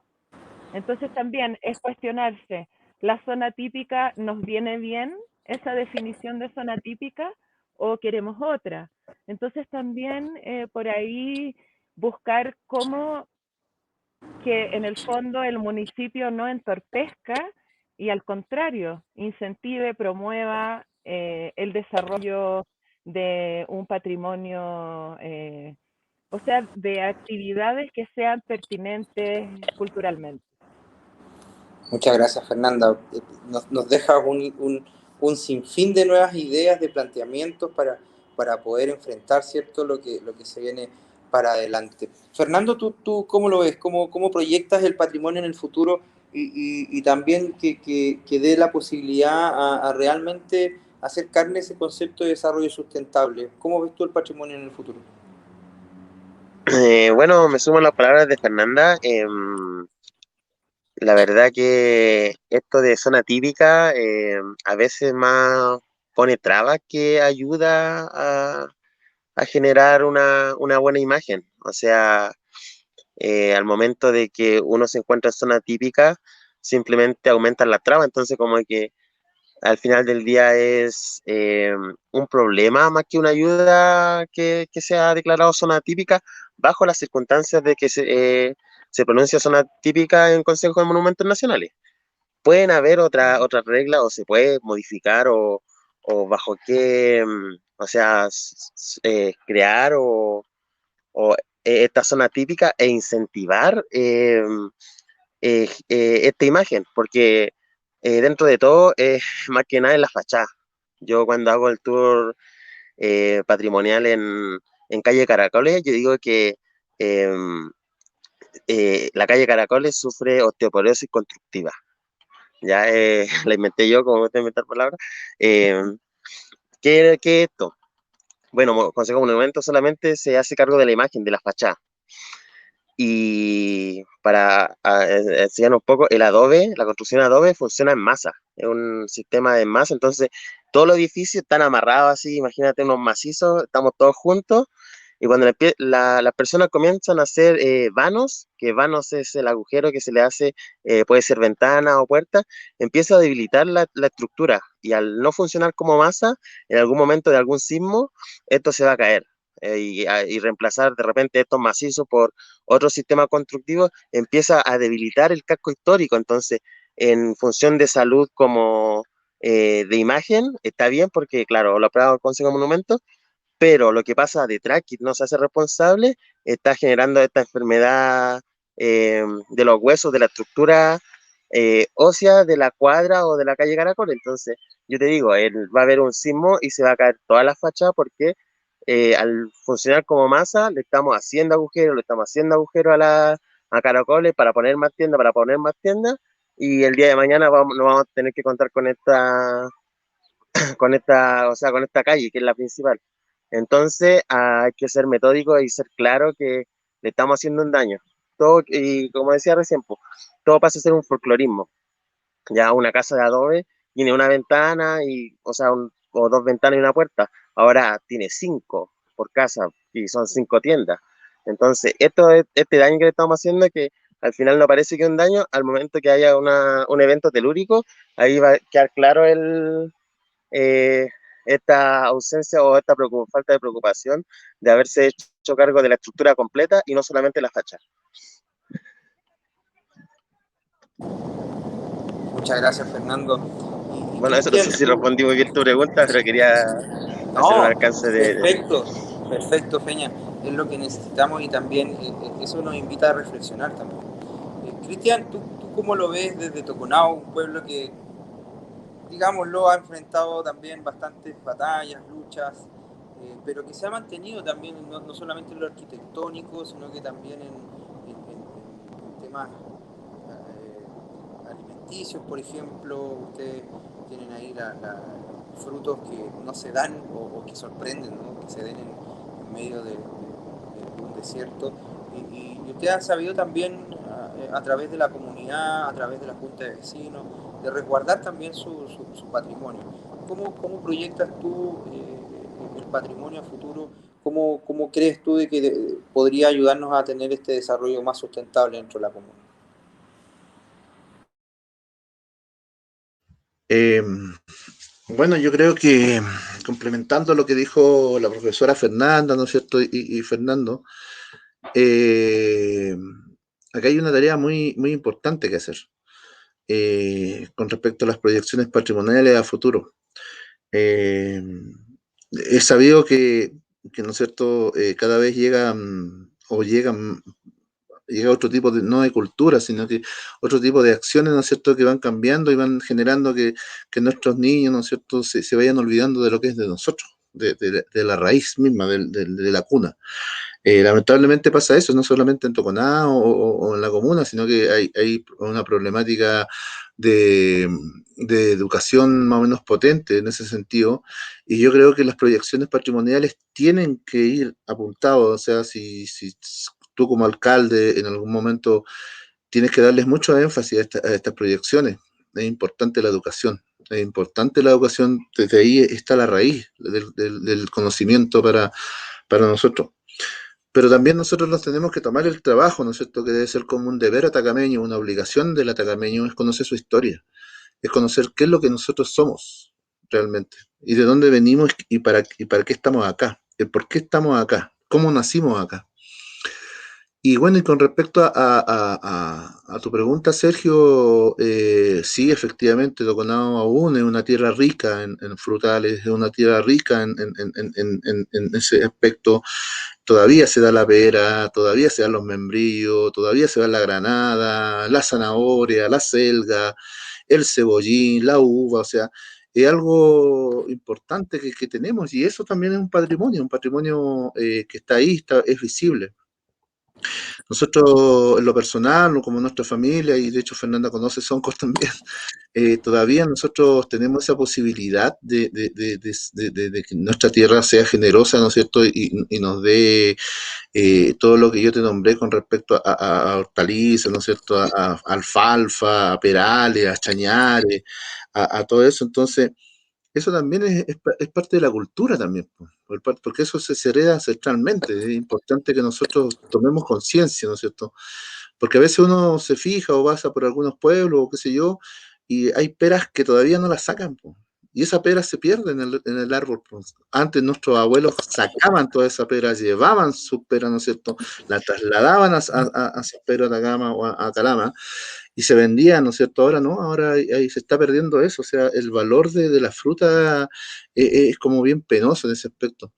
Entonces también es cuestionarse, ¿la zona típica nos viene bien, esa definición de zona típica, o queremos otra? Entonces también por ahí buscar cómo que en el fondo el municipio no entorpezca y al contrario, incentive, promueva el desarrollo de un patrimonio, o sea, de actividades que sean pertinentes culturalmente. Muchas gracias, Fernanda. Nos deja un sinfín de nuevas ideas, de planteamientos para poder enfrentar, ¿cierto?, lo que se viene para adelante. Fernando, ¿tú cómo lo ves? ¿Cómo proyectas el patrimonio en el futuro y también que dé la posibilidad a realmente hacer carne ese concepto de desarrollo sustentable? ¿Cómo ves tú el patrimonio en el futuro? Bueno, me sumo a las palabras de Fernanda. La verdad que esto de zona típica a veces más pone trabas que ayuda a generar una buena imagen. O sea, al momento de que uno se encuentra en zona típica, simplemente aumentan la traba. Entonces, como que al final del día es un problema más que una ayuda que se ha declarado zona típica bajo las circunstancias de que se pronuncia zona típica en Consejo de Monumentos Nacionales. Pueden haber otras reglas o se puede modificar o bajo qué, o sea, crear esta zona típica e incentivar esta imagen, porque dentro de todo, más que nada en la fachada. Yo cuando hago el tour patrimonial en calle Caracoles, yo digo que la calle Caracoles sufre osteoporosis constructiva. Ya la inventé yo, como me gusta inventar palabras. Eh, ¿qué es esto? Bueno, Consejo Monumento solamente se hace cargo de la imagen, de la fachada. Y para enseñar un poco, el adobe, la construcción adobe funciona en masa, es un sistema de masa, entonces todos los edificios están amarrados así, imagínate unos macizos, estamos todos juntos, y cuando las personas comienzan a hacer vanos, que vanos es el agujero que se le hace, puede ser ventana o puerta, empieza a debilitar la estructura, y al no funcionar como masa, en algún momento de algún sismo, esto se va a caer. Y reemplazar de repente estos macizos por otro sistema constructivo, empieza a debilitar el casco histórico. Entonces, en función de salud como de imagen, está bien porque, claro, lo aprobado el Consejo de Monumentos, pero lo que pasa detrás, que no se hace responsable, está generando esta enfermedad de los huesos, de la estructura ósea de la cuadra o de la calle Caracol. Entonces, yo te digo, va a haber un sismo y se va a caer toda la fachada porque al funcionar como masa, le estamos haciendo agujeros a Caracoles para poner más tiendas, y el día de mañana no vamos a tener que contar con esta calle, que es la principal. Entonces, hay que ser metódico y ser claro que le estamos haciendo un daño. Todo, y como decía recién, pues, todo pasa a ser un folclorismo. Ya una casa de adobe tiene una ventana o dos ventanas y una puerta. Ahora tiene 5 por casa y son 5 tiendas. Entonces, este daño que le estamos haciendo es que al final no parece que es un daño. Al momento que haya un evento telúrico, ahí va a quedar claro eh, esta ausencia o esta falta de preocupación de haberse hecho cargo de la estructura completa y no solamente la fachada. Muchas gracias, Fernando. Bueno, eso no sé si respondí muy bien tu pregunta, pero quería hacer un alcance de... Perfecto, Feña. Es lo que necesitamos y también eso nos invita a reflexionar también. Cristian, ¿tú cómo lo ves desde Toconao, un pueblo que, digámoslo, ha enfrentado también bastantes batallas, luchas, pero que se ha mantenido también no solamente en lo arquitectónico, sino que también en temas alimenticios, por ejemplo? Ustedes tienen ahí frutos que no se dan o que sorprenden, ¿no? Que se den en medio de un desierto. Y usted ha sabido también a través de la comunidad, a través de la junta de vecinos, de resguardar también su patrimonio. ¿Cómo proyectas tú el patrimonio a futuro? ¿Cómo crees tú de que podría ayudarnos a tener este desarrollo más sustentable dentro de la comuna? Bueno, yo creo que complementando lo que dijo la profesora Fernanda, ¿no es cierto? Y Fernando, acá hay una tarea muy, muy importante que hacer con respecto a las proyecciones patrimoniales a futuro. Es sabido ¿no es cierto?, cada vez llegan llega otro tipo de, no de cultura, sino que otro tipo de acciones, ¿no es cierto?, que van cambiando y van generando que nuestros niños, ¿no es cierto?, se vayan olvidando de lo que es de nosotros, de la raíz misma, de la cuna. Lamentablemente pasa eso, no solamente en Toconá o en la comuna, sino que hay una problemática de educación más o menos potente en ese sentido, y yo creo que las proyecciones patrimoniales tienen que ir apuntados, o sea, si tú como alcalde en algún momento tienes que darles mucho énfasis a estas proyecciones. Es importante la educación, desde ahí está la raíz del conocimiento para nosotros. Pero también nosotros nos tenemos que tomar el trabajo, ¿no es cierto?, que debe ser como un deber atacameño, una obligación del atacameño, es conocer su historia, es conocer qué es lo que nosotros somos realmente, y de dónde venimos y para qué estamos acá, el por qué estamos acá, cómo nacimos acá. Y bueno, y con respecto a tu pregunta, Sergio, sí, efectivamente, Toconao aún es una tierra rica en frutales, es una tierra rica en ese aspecto. Todavía se da la pera, todavía se dan los membrillos, todavía se da la granada, la zanahoria, la selga, el cebollín, la uva, o sea, es algo importante que tenemos, y eso también es un patrimonio que está ahí, es visible. Nosotros, en lo personal, como nuestra familia, y de hecho Fernanda conoce Soncos también, todavía nosotros tenemos esa posibilidad de que nuestra tierra sea generosa, ¿no es cierto?, y nos dé todo lo que yo te nombré con respecto a hortalizas, ¿no es cierto?, a alfalfa, a perales, a chañares, a todo eso. Entonces, eso también es parte de la cultura también, porque eso se hereda ancestralmente. Es importante que nosotros tomemos conciencia, ¿no es cierto? Porque a veces uno se fija o pasa por algunos pueblos o qué sé yo, y hay peras que todavía no las sacan, po. Y esa pera se pierde en el árbol, po. Antes nuestros abuelos sacaban toda esa pera, llevaban su pera, ¿no es cierto? La trasladaban a San Pedro de Atacama o a Calama, y se vendía, ¿no es cierto? Ahora no, ahora ahí se está perdiendo eso, o sea, el valor de la fruta es como bien penoso en ese aspecto.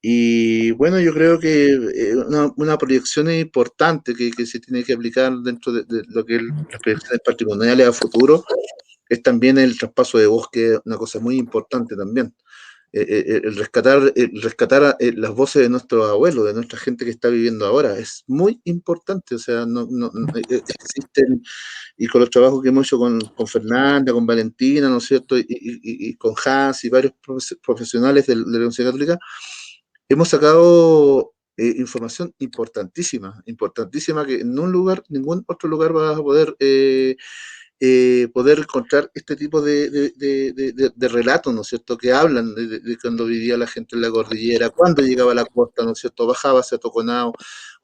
Y bueno, yo creo que una proyección importante que se tiene que aplicar dentro de lo que es las proyecciones patrimoniales a futuro es también el traspaso de bosque, una cosa muy importante también. el rescatar las voces de nuestros abuelos, de nuestra gente que está viviendo ahora, es muy importante. O sea, existen, y con los trabajos que hemos hecho con Fernanda, con Valentina, ¿no es cierto? Y con Hans y varios profesionales de la Universidad Católica, hemos sacado información importantísima que en ningún otro lugar vas a poder encontrar este tipo de relatos, ¿no es cierto?, que hablan de cuando vivía la gente en la cordillera, cuando llegaba a la costa, ¿no es cierto?, bajaba hacia Toconao,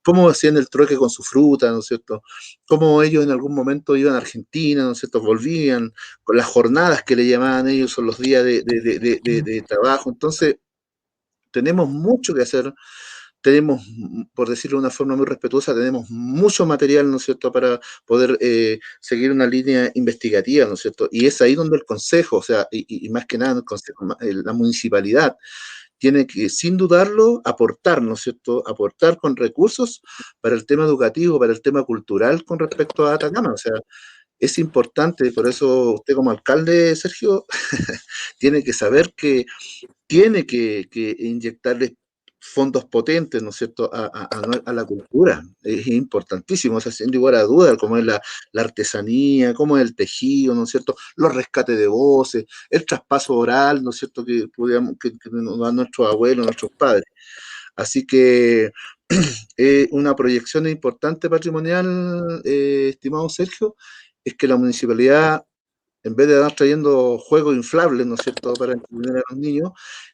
cómo hacían el trueque con su fruta, ¿no es cierto?, cómo ellos en algún momento iban a Argentina, ¿no es cierto?, volvían, con las jornadas que le llamaban ellos, son los días de trabajo. Entonces, tenemos mucho que hacer, tenemos, por decirlo de una forma muy respetuosa, tenemos mucho material, ¿no es cierto?, para poder seguir una línea investigativa, ¿no es cierto? Y es ahí donde el Consejo, o sea, y más que nada el Consejo, la municipalidad, tiene que, sin dudarlo, aportar, ¿no es cierto?, aportar con recursos para el tema educativo, para el tema cultural con respecto a Atacama. O sea, es importante, por eso usted como alcalde, Sergio, tiene que saber que tiene que inyectarle fondos potentes, ¿no es cierto?, a la cultura. Es importantísimo, o sea, sin lugar a dudas, como es la artesanía, como es el tejido, ¿no es cierto?, los rescates de voces, el traspaso oral, ¿no es cierto?, que nos dan nuestros abuelos, nuestros padres. Así que una proyección importante patrimonial, estimado Sergio, es que la municipalidad, en vez de estar trayendo juegos inflables, ¿no es cierto?, para entretener a los niños,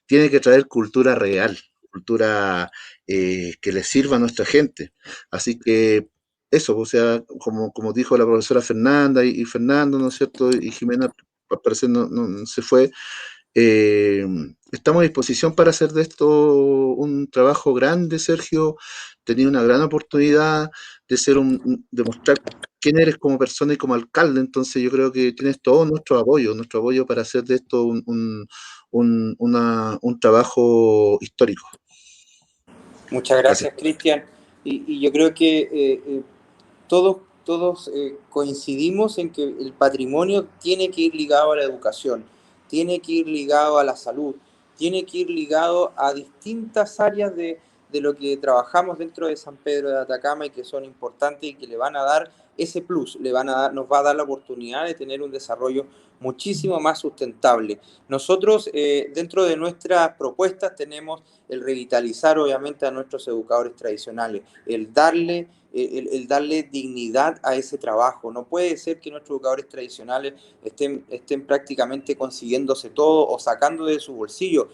tiene que traer cultura real, cultura que le sirva a nuestra gente. Así que eso, o sea, como dijo la profesora Fernanda y Fernando, ¿no es cierto?, y Jimena, al parecer no se fue, eh, estamos a disposición para hacer de esto un trabajo grande, Sergio. Tenía una gran oportunidad de de mostrar quién eres como persona y como alcalde. Entonces yo creo que tienes todo nuestro apoyo para hacer de esto un trabajo histórico. Muchas Gracias. gracias, Cristian. Y yo creo que todos coincidimos en que el patrimonio tiene que ir ligado a la educación, tiene que ir ligado a la salud, tiene que ir ligado a distintas áreas de lo que trabajamos dentro de San Pedro de Atacama y que son importantes y que le van a dar ese plus, nos va a dar la oportunidad de tener un desarrollo muchísimo más sustentable. Nosotros, dentro de nuestras propuestas, tenemos el revitalizar obviamente a nuestros educadores tradicionales, el darle dignidad a ese trabajo. No puede ser que nuestros educadores tradicionales estén prácticamente consiguiéndose todo o sacando de su bolsillo.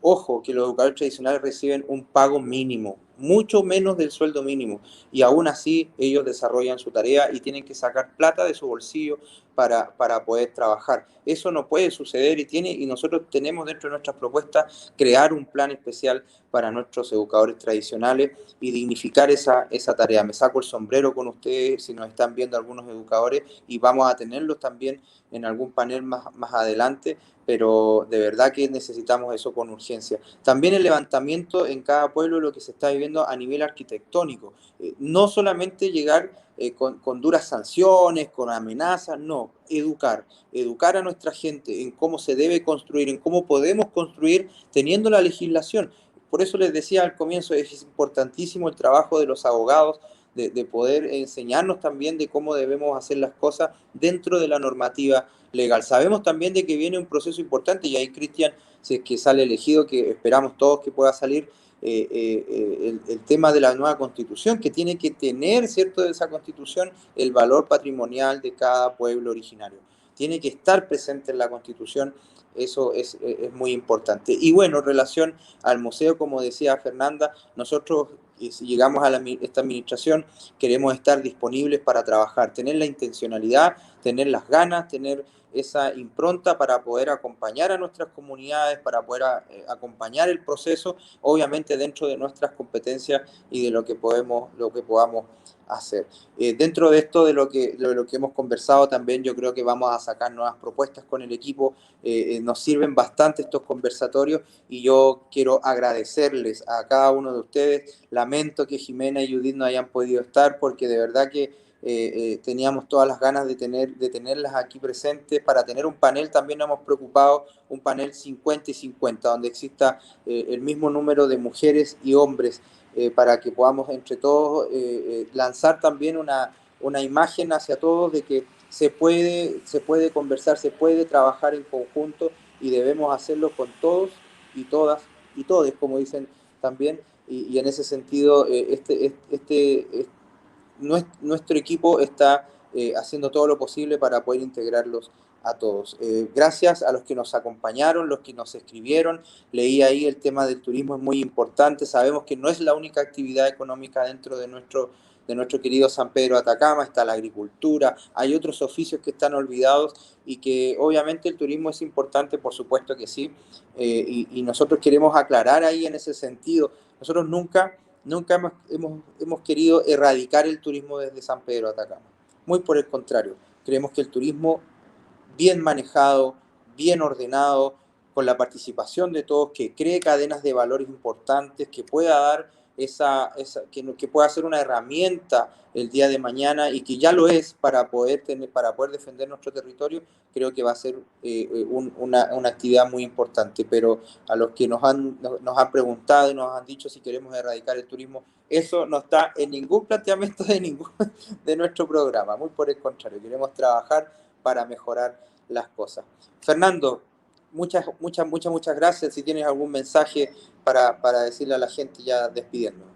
Ojo, que los educadores tradicionales reciben un pago mínimo, mucho menos del sueldo mínimo, y aún así ellos desarrollan su tarea y tienen que sacar plata de su bolsillo para poder trabajar. Eso no puede suceder y nosotros tenemos dentro de nuestras propuestas crear un plan especial para nuestros educadores tradicionales y dignificar esa tarea. Me saco el sombrero con ustedes si nos están viendo algunos educadores y vamos a tenerlos también en algún panel más adelante, pero de verdad que necesitamos eso con urgencia. También el levantamiento en cada pueblo de lo que se está viviendo a nivel arquitectónico. No solamente llegar con duras sanciones, con amenazas, no, educar a nuestra gente en cómo se debe construir, en cómo podemos construir teniendo la legislación. Por eso les decía al comienzo, es importantísimo el trabajo de los abogados, de poder enseñarnos también de cómo debemos hacer las cosas dentro de la normativa legal. Sabemos también de que viene un proceso importante y ahí Cristian, si es que sale elegido, que esperamos todos que pueda salir, el tema de la nueva constitución, que tiene que tener, ¿cierto?, de esa constitución el valor patrimonial de cada pueblo originario. Tiene que estar presente en la constitución, eso es muy importante. Y bueno, en relación al museo, como decía Fernanda, nosotros, si llegamos a esta administración, queremos estar disponibles para trabajar, tener la intencionalidad, tener las ganas, tener esa impronta para poder acompañar a nuestras comunidades, para poder acompañar el proceso, obviamente dentro de nuestras competencias y de lo que podamos hacer. Dentro de esto, de lo que hemos conversado también, yo creo que vamos a sacar nuevas propuestas con el equipo. Nos sirven bastante estos conversatorios y yo quiero agradecerles a cada uno de ustedes. Lamento que Jimena y Judith no hayan podido estar porque de verdad que teníamos todas las ganas de tenerlas aquí presentes. Para tener un panel también nos hemos preocupado, un panel 50 y 50, donde exista el mismo número de mujeres y hombres, para que podamos entre todos lanzar también una imagen hacia todos de que se puede conversar, se puede trabajar en conjunto y debemos hacerlo con todos y todas y todes, como dicen también, y en ese sentido nuestro equipo está haciendo todo lo posible para poder integrarlos a todos. Gracias a los que nos acompañaron, los que nos escribieron. Leí ahí el tema del turismo, es muy importante. Sabemos que no es la única actividad económica dentro de nuestro querido San Pedro de Atacama, está la agricultura, hay otros oficios que están olvidados y que obviamente el turismo es importante, por supuesto que sí, y nosotros queremos aclarar ahí en ese sentido. Nosotros nunca hemos querido erradicar el turismo desde San Pedro de Atacama. Muy por el contrario, creemos que el turismo bien manejado, bien ordenado, con la participación de todos, que cree cadenas de valores importantes, que pueda dar que pueda ser una herramienta el día de mañana y que ya lo es para poder defender nuestro territorio, creo que va a ser una actividad muy importante. Pero a los que nos han preguntado y nos han dicho si queremos erradicar el turismo, eso no está en ningún planteamiento de nuestro programa. Muy por el contrario, queremos trabajar para mejorar las cosas. Fernando, muchas gracias. Si tienes algún mensaje para decirle a la gente ya despidiendo.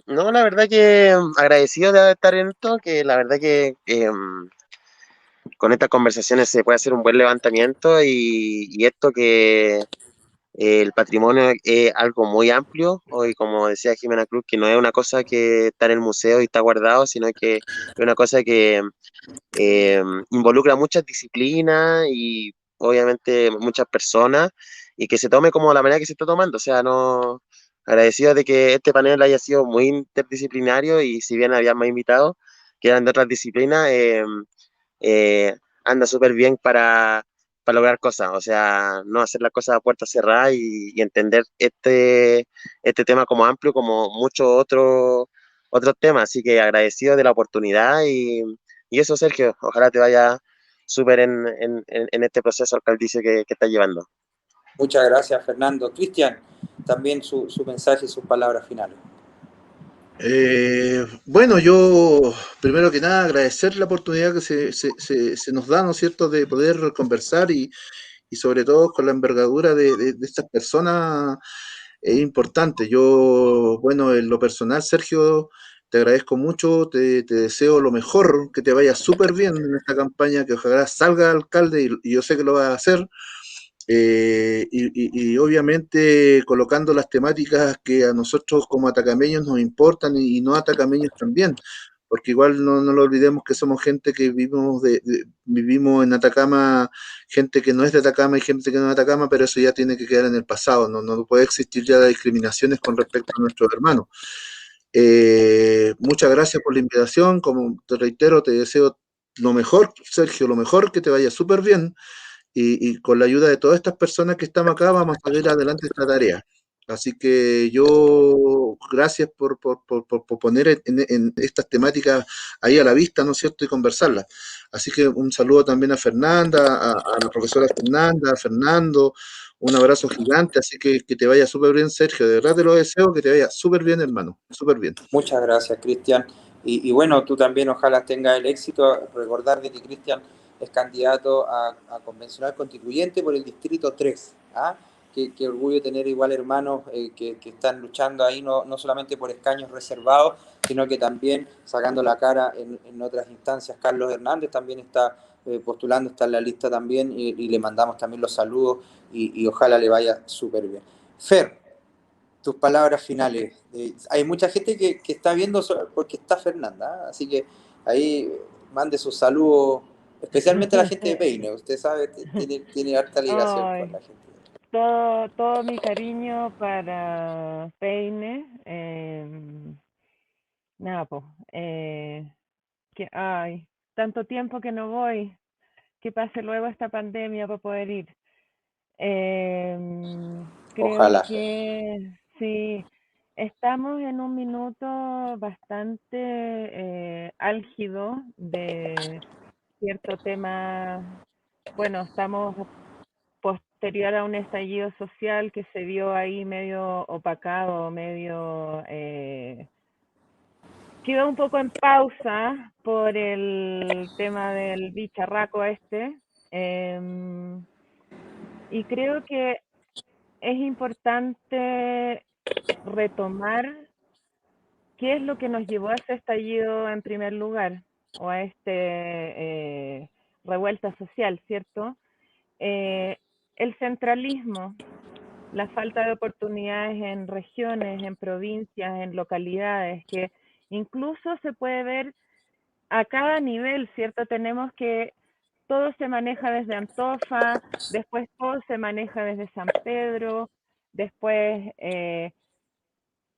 No, la verdad que agradecido de estar en esto, que la verdad que con estas conversaciones se puede hacer un buen levantamiento y esto que el patrimonio es algo muy amplio, y como decía Jimena Cruz, que no es una cosa que está en el museo y está guardado, sino que es una cosa que involucra muchas disciplinas y obviamente muchas personas, y que se tome como la manera que se está tomando. O sea, no, agradecido de que este panel haya sido muy interdisciplinario, y si bien había más invitados que eran de otras disciplinas, eh, anda súper bien para lograr cosas. O sea, no hacer las cosas a puerta cerrada, y entender este tema como amplio, como muchos otros temas. Así que agradecido de la oportunidad, y eso, Sergio, ojalá te vaya súper en este proceso alcaldicio que estás llevando. Muchas gracias, Fernando. Cristian, también su mensaje y sus palabras finales. Bueno, yo primero que nada agradecer la oportunidad que se nos da, ¿no es cierto?, de poder conversar y sobre todo con la envergadura de estas personas es importante. Yo, bueno, en lo personal, Sergio, te agradezco mucho, te deseo lo mejor, que te vaya súper bien en esta campaña, que ojalá salga alcalde y yo sé que lo va a hacer. Y obviamente colocando las temáticas que a nosotros como atacameños nos importan y no atacameños también, porque igual no lo olvidemos que somos gente que vivimos en Atacama, gente que no es de Atacama y gente que no es de Atacama, pero eso ya tiene que quedar en el pasado, no puede existir ya discriminaciones con respecto a nuestros hermanos. Muchas gracias por la invitación, como te reitero, te deseo lo mejor, Sergio, lo mejor, que te vaya súper bien y con la ayuda de todas estas personas que estamos acá vamos a salir adelante esta tarea. Así que yo, gracias por poner en estas temáticas ahí a la vista, ¿no es cierto?, y conversarlas. Así que un saludo también a Fernanda, a la profesora Fernanda, a Fernando, un abrazo gigante, así que te vaya súper bien, Sergio, de verdad te lo deseo, que te vaya súper bien, hermano, súper bien. Muchas gracias, Cristian. Y bueno, tú también ojalá tengas el éxito. Recordar de que Cristian es candidato a convencional constituyente por el Distrito 3. ¿Ah? Qué orgullo tener igual hermanos que están luchando ahí, no solamente por escaños reservados, sino que también sacando la cara en otras instancias. Carlos Hernández también está postulando, está en la lista también, y le mandamos también los saludos y ojalá le vaya súper bien. Fer, tus palabras finales. Hay mucha gente que está viendo porque está Fernanda, ¿eh? Así que ahí mande sus saludos, especialmente a la gente de Peine. Usted sabe, tiene harta ligación con Ay, la gente. todo mi cariño para Peine. Nada, pues, ay, tanto tiempo que no voy, que pase luego esta pandemia para poder ir. Creo Ojalá. que sí, Estamos en un minuto bastante álgido de cierto tema. Bueno, estamos posterior a un estallido social que se vio ahí medio opacado, medio quedó un poco en pausa por el tema del bicharraco este. Y creo que es importante retomar qué es lo que nos llevó a ese estallido en primer lugar, o a revuelta social, ¿cierto? El centralismo, la falta de oportunidades en regiones, en provincias, en localidades, que incluso se puede ver a cada nivel, ¿cierto? Tenemos que todo se maneja desde Antofa, después todo se maneja desde San Pedro, después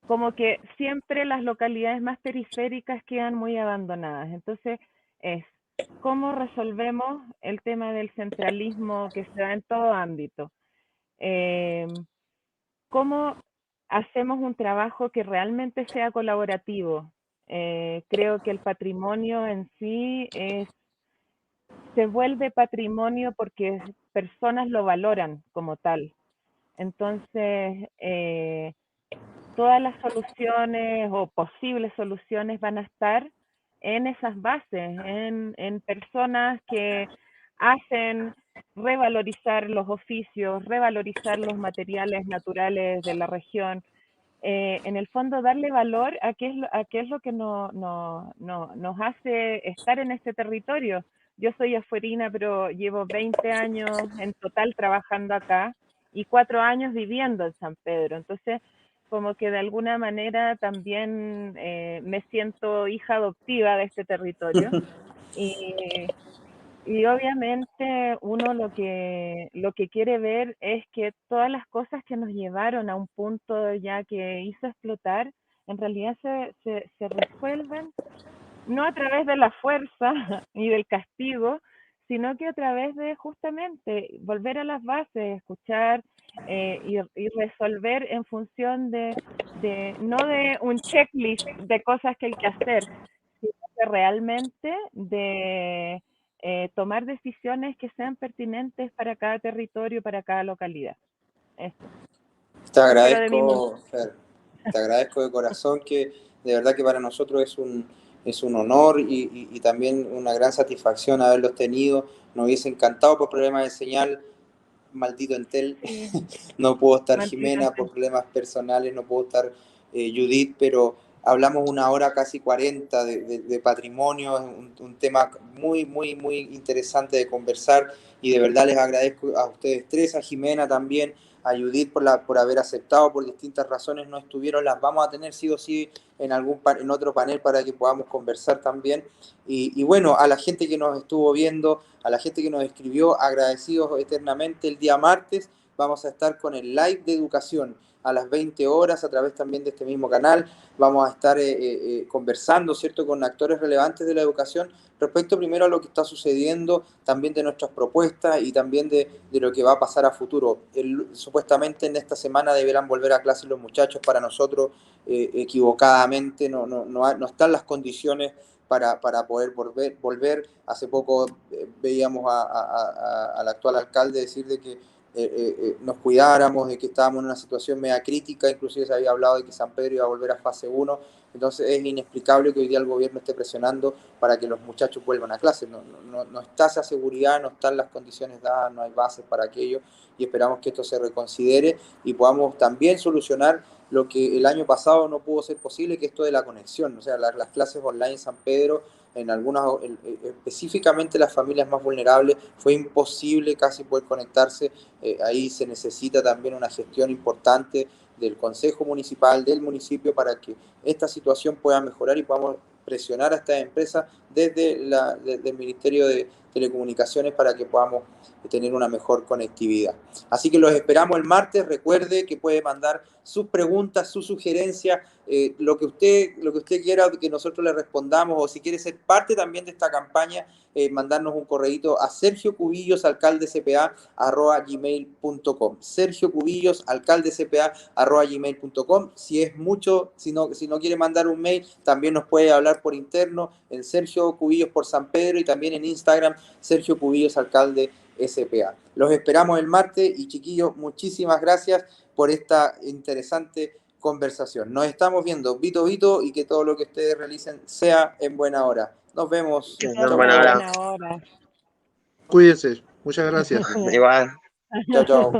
como que siempre las localidades más periféricas quedan muy abandonadas. Entonces, es cómo resolvemos el tema del centralismo que se da en todo ámbito. Cómo hacemos un trabajo que realmente sea colaborativo. Creo que el patrimonio en sí se vuelve patrimonio porque personas lo valoran como tal. Entonces, todas las soluciones o posibles soluciones van a estar en esas bases, en personas que hacen revalorizar los oficios, revalorizar los materiales naturales de la región, en el fondo darle valor a qué es lo que nos hace estar en este territorio. Yo soy afuerina, pero llevo 20 años en total trabajando acá y 4 años viviendo en San Pedro. Entonces, como que de alguna manera también me siento hija adoptiva de este territorio. Y, y obviamente uno lo que quiere ver es que todas las cosas que nos llevaron a un punto ya que hizo explotar, en realidad se resuelven no a través de la fuerza y del castigo, sino que a través de justamente volver a las bases, escuchar y resolver en función no de un checklist de cosas que hay que hacer, sino que realmente de tomar decisiones que sean pertinentes para cada territorio, para cada localidad. Eso. Te Pero de mi mundo. agradezco, Fer, te agradezco de corazón que de verdad que para nosotros es un honor y también una gran satisfacción haberlos tenido. Nos hubiese encantado por problemas de señal, maldito Entel, Sí, no puedo estar maldito Jimena por problemas personales, no puedo estar Judith, pero hablamos 1 hora casi 40 de patrimonio, es un tema muy, muy, muy interesante de conversar y de verdad les agradezco a ustedes tres, a Jimena también, a Judith por haber aceptado, por distintas razones no estuvieron, las vamos a tener sí o sí en otro panel para que podamos conversar también. Y bueno, a la gente que nos estuvo viendo, a la gente que nos escribió, agradecidos eternamente. El día martes vamos a estar con el live de educación a las 20 horas a través también de este mismo canal. Vamos a estar conversando, ¿cierto?, con actores relevantes de la educación respecto primero a lo que está sucediendo, también de nuestras propuestas y también de lo que va a pasar a futuro. Supuestamente en esta semana deberán volver a clase los muchachos. Para nosotros equivocadamente no están las condiciones para poder volver. Hace poco veíamos al actual alcalde decir de que nos cuidáramos, de que estábamos en una situación media crítica, inclusive se había hablado de que San Pedro iba a volver a fase 1, entonces es inexplicable que hoy día el gobierno esté presionando para que los muchachos vuelvan a clase. No está esa seguridad, no están las condiciones dadas, no hay bases para aquello y esperamos que esto se reconsidere y podamos también solucionar lo que el año pasado no pudo ser posible, que esto de la conexión, o sea, las clases online en San Pedro, en algunas, específicamente las familias más vulnerables, fue imposible casi poder conectarse. Ahí se necesita también una gestión importante del Consejo Municipal, del municipio, para que esta situación pueda mejorar y podamos presionar a estas empresas desde el Ministerio de telecomunicaciones para que podamos tener una mejor conectividad. Así que los esperamos el martes. Recuerde que puede mandar sus preguntas, sus sugerencias, lo que usted quiera que nosotros le respondamos, o si quiere ser parte también de esta campaña, mandarnos un correíto a sergiocubillosalcaldecpa@gmail.com. sergiocubillosalcaldecpa@gmail.com. Si es mucho, si no quiere mandar un mail, también nos puede hablar por interno en Sergio Cubillos por San Pedro y también en Instagram Sergio Cubillos Alcalde SPA. Los esperamos el martes y, chiquillos, muchísimas gracias por esta interesante conversación. Nos estamos viendo. Vito, Vito, y que todo lo que ustedes realicen sea en buena hora. Nos vemos. Que Sea estén en buena hora. buena hora. Cuídense. Muchas gracias. Igual. Chao, chao.